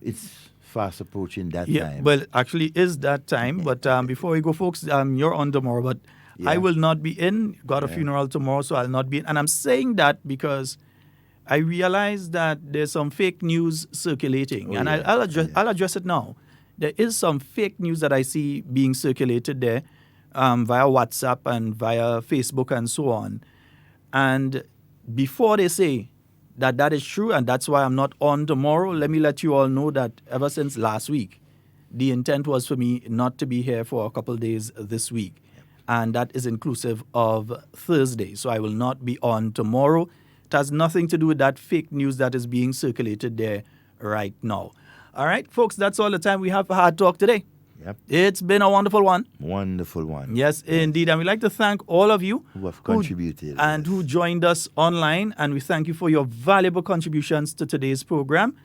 It's fast approaching that time. Well, actually is that time. But before we go, folks, you're on tomorrow, but I will not be in. Got a funeral tomorrow, so I'll not be in. And I'm saying that because I realize that there's some fake news circulating. I'll address it now. There is some fake news that I see being circulated there via WhatsApp and via Facebook and so on. And before they say that is true, and that's why I'm not on tomorrow, let me let you all know that ever since last week, the intent was for me not to be here for a couple of days this week. And that is inclusive of Thursday. So I will not be on tomorrow. It has nothing to do with that fake news that is being circulated there right now. All right, folks, that's all the time we have for Hard Talk today. Yep. It's been a wonderful one. Wonderful one. Yes, indeed. And we'd like to thank all of you who have contributed and who joined us online. And we thank you for your valuable contributions to today's program.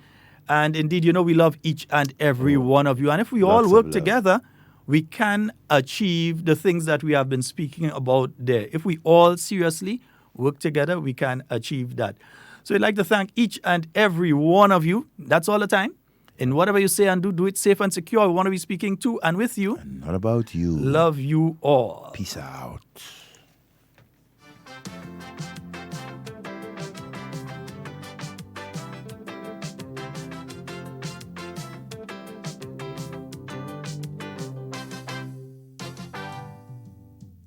And indeed, we love each and every one of you. And if we all work together, we can achieve the things that we have been speaking about there. If we all seriously work together, we can achieve that. So we'd like to thank each and every one of you. That's all the time. In whatever you say and do it safe and secure. We want to be speaking to and with you. And not about you. Love you all. Peace out.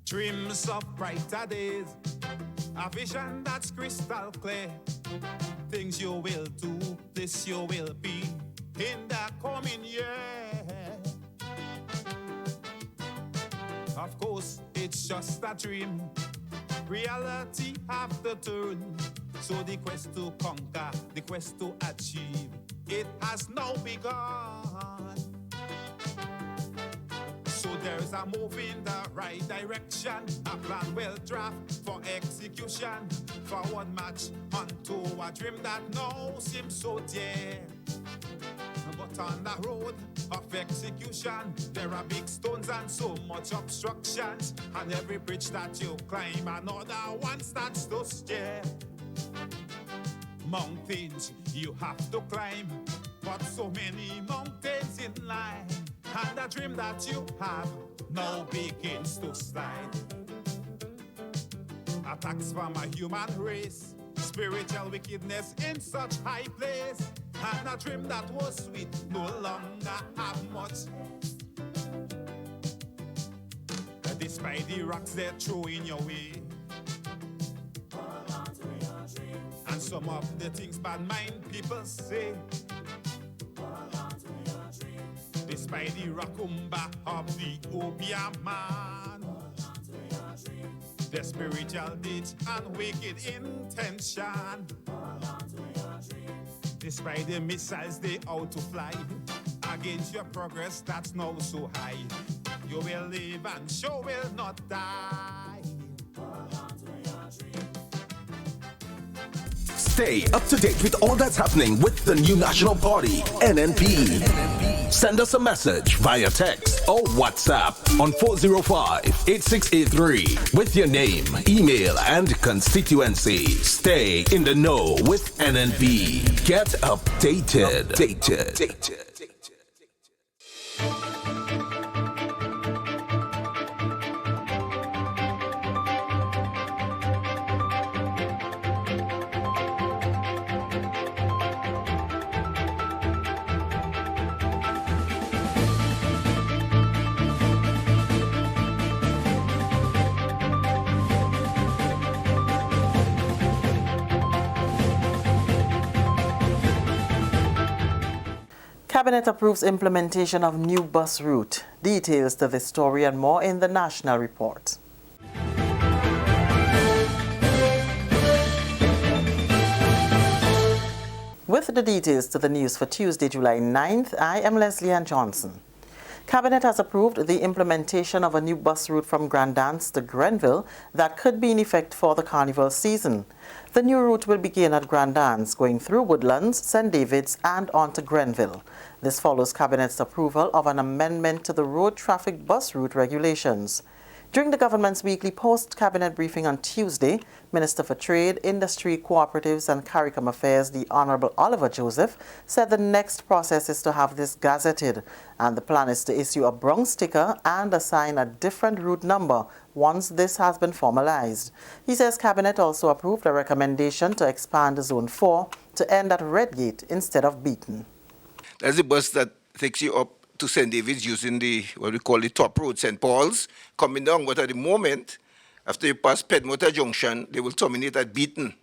Dreams of brighter days, a vision that's crystal clear. Things you will do, this you will be in the coming year. Of course, it's just a dream. Reality have to turn. So the quest to conquer, the quest to achieve, it has now begun. So there's a move in the right direction, a plan well draft for execution, forward march onto a dream that now seems so dear. But on the road of execution, there are big stones and so much obstructions, and every bridge that you climb, another one starts to stare. Mountains you have to climb, but so many mountains in line, and the dream that you have now begins to slide. Attacks from a human race, spiritual wickedness in such high place, and a dream that was sweet no longer have much. Despite the rocks they're throwing your way, and some of the things bad mind people say, despite the rakumba of the opium man, the spiritual ditch and wicked intention, despite the missiles they out to fly against your progress that's now so high, you will live and sure will not die. Stay up to date with all that's happening with the new National Party, NNP. Send us a message via text or WhatsApp on 405-8683 with your name, email, and constituency. Stay in the know with NNP. Get updated. Cabinet approves implementation of new bus route. Details to this story and more in the National Report. With the details to the news for Tuesday, July 9th, I am Leslie Ann Johnson. Cabinet has approved the implementation of a new bus route from Grandance to Grenville that could be in effect for the carnival season. The new route will begin at Grandance, going through Woodlands, St. David's, and on to Grenville. This follows Cabinet's approval of an amendment to the road traffic bus route regulations. During the government's weekly post-cabinet briefing on Tuesday, Minister for Trade, Industry, Cooperatives and CARICOM Affairs, the Honorable Oliver Joseph, said the next process is to have this gazetted, and the plan is to issue a brown sticker and assign a different route number once this has been formalized. He says Cabinet also approved a recommendation to expand Zone 4 to end at Redgate instead of Beaton. That's the bus that takes you up to St. David's using the, what we call the top road, St. Paul's, coming down. But at the moment, after you pass Pedmotor Junction, they will terminate at Beaton.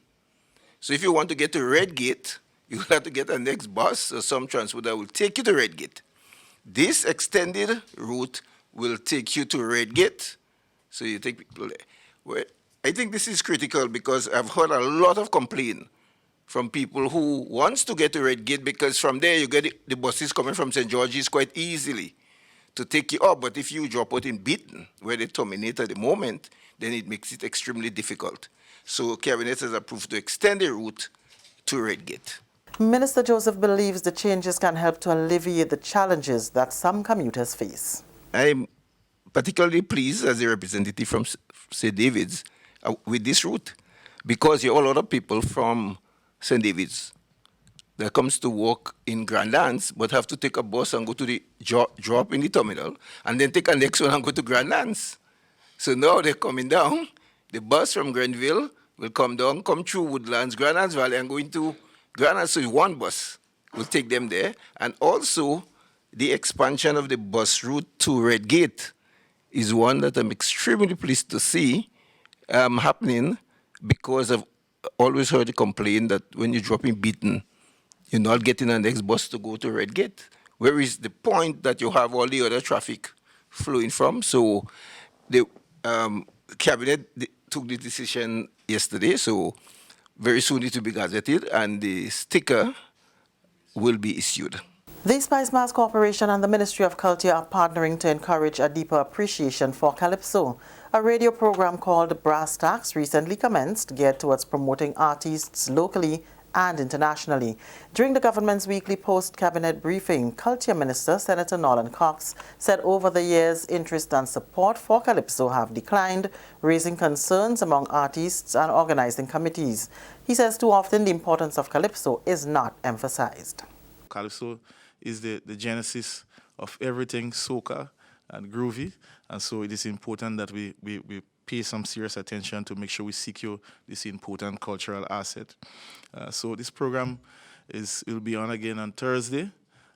So if you want to get to Redgate, you will have to get a next bus or some transport that will take you to Redgate. This extended route will take you to Redgate. So you take people there. Well, I think this is critical because I've heard a lot of complaint from people who wants to get to Redgate because from there you get the buses coming from St. George's quite easily to take you up. But if you drop out in Beaton, where they terminate at the moment, then it makes it extremely difficult. So Cabinet has approved to extend the route to Redgate. Minister Joseph believes the changes can help to alleviate the challenges that some commuters face. I'm particularly pleased as a representative from St. David's with this route because you have a lot of people from St. David's that comes to work in Grandlands but have to take a bus and go to the drop in the terminal and then take a next one and go to Grandlands. So now they're coming down. The bus from Grenville will come down, come through Woodlands, Grandlands Valley, and go into Grandlands. So one bus will take them there. And also, the expansion of the bus route to Redgate is one that I'm extremely pleased to see happening, because I've always heard a complaint that when you drop in Beaton, you're not getting the next bus to go to Redgate. Where is the point that you have all the other traffic flowing from? So the cabinet took the decision yesterday, so very soon it will be gazetted and the sticker will be issued. The Spice Mass Corporation and the Ministry of Culture are partnering to encourage a deeper appreciation for Calypso. A radio program called Brass Tacks recently commenced, geared towards promoting artists locally and internationally. During the government's weekly post-cabinet briefing, Culture Minister Senator Nolan Cox said over the years, interest and support for Calypso have declined, raising concerns among artists and organizing committees. He says too often the importance of Calypso is not emphasized. Calypso is the genesis of everything soca and groovy, and so it is important that we pay some serious attention to make sure we secure this important cultural asset. So this program will be on again on Thursday,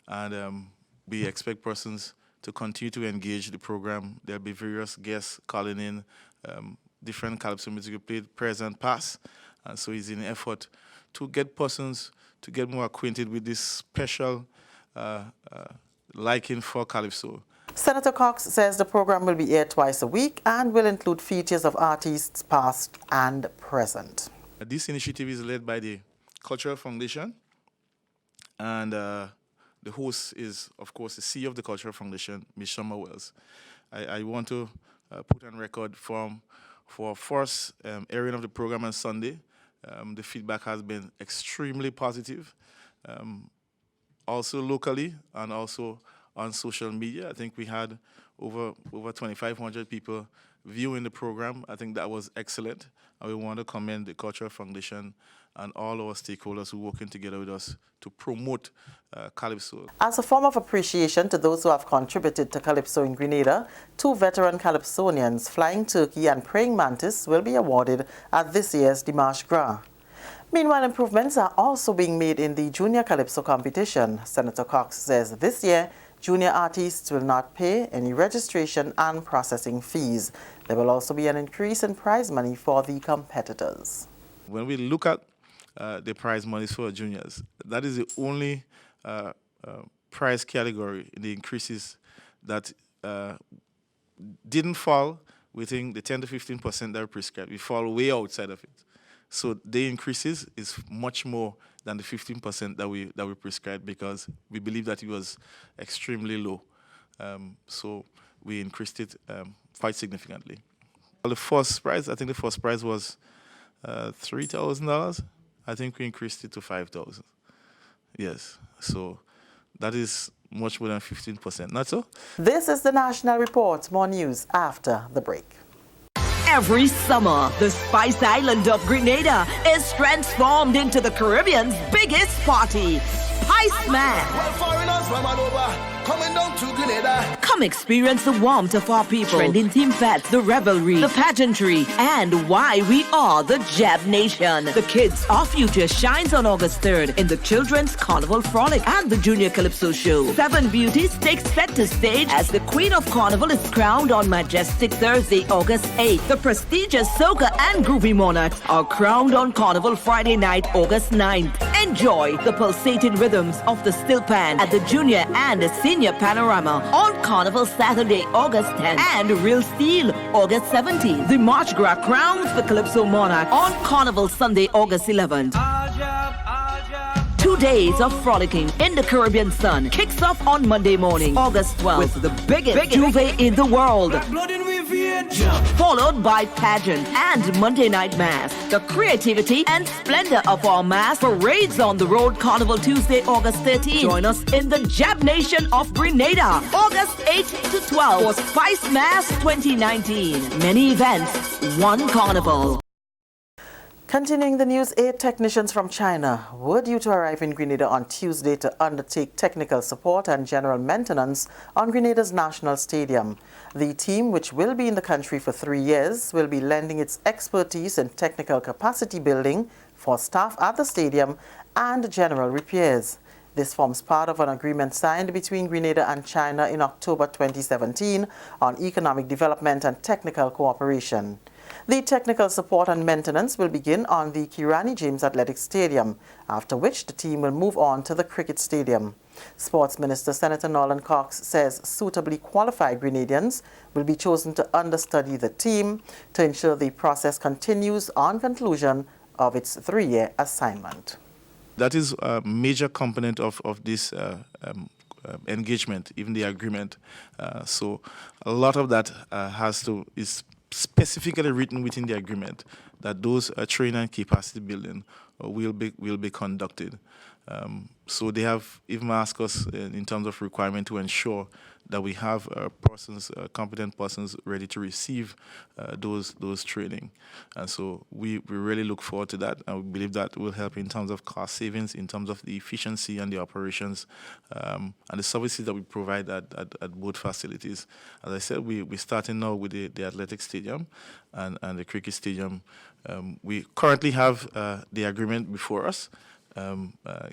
and we expect persons to continue to engage the program. There'll be various guests calling in, different Calypso music played, present, past, and so it's in an effort to get persons to get more acquainted with this special liking for Calypso. Senator Cox says the program will be aired twice a week and will include features of artists past and present. This initiative is led by the Cultural Foundation, and the host is, of course, the CEO of the Cultural Foundation, Ms. Shama Wells. I want to put on record for first airing of the program on Sunday. The feedback has been extremely positive, also locally and also on social media. I think we had over 2,500 people viewing the program. I think that was excellent. And we want to commend the Cultural Foundation and all our stakeholders who are working together with us to promote Calypso. As a form of appreciation to those who have contributed to Calypso in Grenada, 2 veteran Calypsonians, Flying Turkey and Praying Mantis, will be awarded at this year's Dimanche Gras. Meanwhile, improvements are also being made in the Junior Calypso competition. Senator Cox says this year, junior artists will not pay any registration and processing fees. There will also be an increase in prize money for the competitors. When we look at the prize money for juniors, that is the only prize category in the increases that didn't fall within the 10 to 15% that we prescribed. We fall way outside of it. So the increases is much more than the 15% that we prescribed, because we believe that it was extremely low. So we increased it quite significantly. Well, the first prize was $3,000. I think we increased it to $5,000. Yes, so that is much more than 15%. Not so? This is the National Report. More news after the break. Every summer, the Spice Island of Grenada is transformed into the Caribbean's biggest party, Spice Man. Coming down to Grenada. Come experience the warmth of our people, trending theme fats, the revelry, the pageantry, and why we are the Jab Nation. The kids' Our Future shines on August 3rd in the Children's Carnival Frolic and the Junior Calypso Show. 7 beauties take center stage as the Queen of Carnival is crowned on majestic Thursday, August 8th. The prestigious Soca and Groovy Monarchs are crowned on Carnival Friday night, August 9th. Enjoy the pulsating rhythms of the Still Pan at the Junior and the Senior Panorama on Carnival Saturday, August 10th, and Real Steel, August 17th. The March Gras crowns the Calypso Monarch on Carnival Sunday, August 11th. 2 days of frolicking in the Caribbean sun kicks off on Monday morning, August 12th, with the biggest juve in the world, followed by pageant and Monday night mass. The creativity and splendor of our mass parades on the road Carnival Tuesday, August 13th. Join us in the Jab Nation of Grenada, August 8th to 12th for Spice Mass 2019. Many events, one carnival. Continuing the news, 8 technicians from China were due to arrive in Grenada on Tuesday to undertake technical support and general maintenance on Grenada's National Stadium. The team, which will be in the country for 3 years, will be lending its expertise in technical capacity building for staff at the stadium and general repairs. This forms part of an agreement signed between Grenada and China in October 2017 on economic development and technical cooperation. The technical support and maintenance will begin on the Kirani James Athletic Stadium, after which the team will move on to the Cricket Stadium. Sports Minister Senator Nolan Cox says suitably qualified Grenadians will be chosen to understudy the team to ensure the process continues on conclusion of its 3-year assignment. That is a major component of this engagement, even the agreement. So a lot of that is specifically written within the agreement that those training and capacity building will be conducted. So they have even asked us in terms of requirement to ensure that we have competent persons ready to receive those training. And so we really look forward to that, and we believe that will help in terms of cost savings, in terms of the efficiency and the operations, and the services that we provide at both facilities. As I said, we're starting now with the athletic stadium and the cricket stadium. We currently have the agreement before us.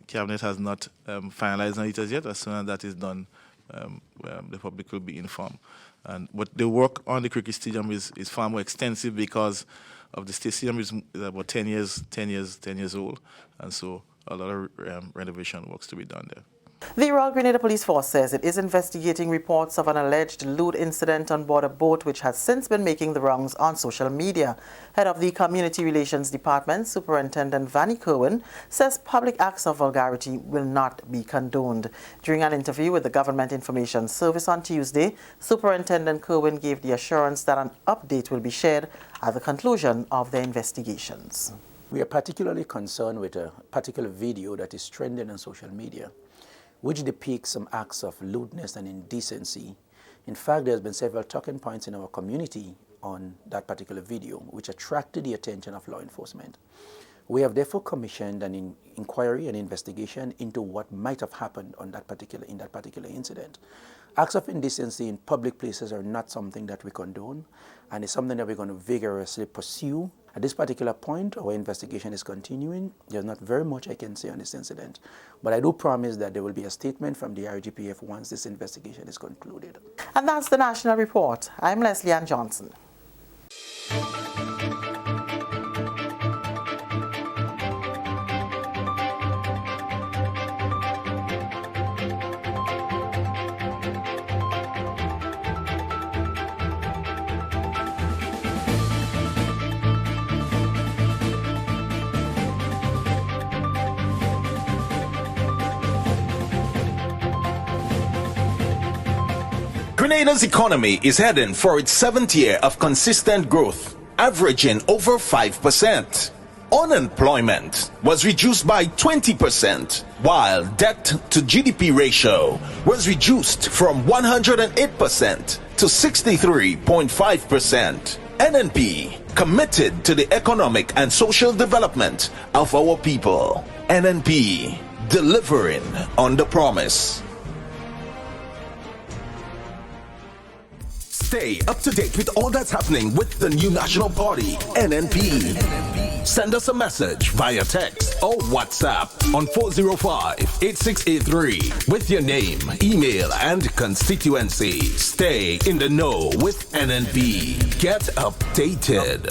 Cabinet has not finalized on it as yet. As soon as that is done, the public will be informed. But the work on the cricket stadium is far more extensive because of the stadium is about 10 years old, and so a lot of renovation works to be done there. The Royal Grenada Police Force says it is investigating reports of an alleged lewd incident on board a boat which has since been making the rounds on social media. Head of the Community Relations Department, Superintendent Vanny Kerwin, says public acts of vulgarity will not be condoned. During an interview with the Government Information Service on Tuesday, Superintendent Kerwin gave the assurance that an update will be shared at the conclusion of their investigations. We are particularly concerned with a particular video that is trending on social media, which depicts some acts of lewdness and indecency. In fact, there's been several talking points in our community on that particular video, which attracted the attention of law enforcement. We have therefore commissioned an inquiry and investigation into what might have happened in that particular incident. Acts of indecency in public places are not something that we condone, and it's something that we're going to vigorously pursue. At this particular point, our investigation is continuing. There's not very much I can say on this incident, but I do promise that there will be a statement from the RGPF once this investigation is concluded. And that's the National Report. I'm Leslie Ann Johnson. Grenada's economy is heading for its 7th year of consistent growth, averaging over 5%. Unemployment was reduced by 20%, while debt to GDP ratio was reduced from 108% to 63.5%. NNP committed to the economic and social development of our people. NNP delivering on the promise. Stay up to date with all that's happening with the new national party, NNP. Send us a message via text or WhatsApp on 405-8683 with your name, email, and constituency. Stay in the know with NNP. Get updated.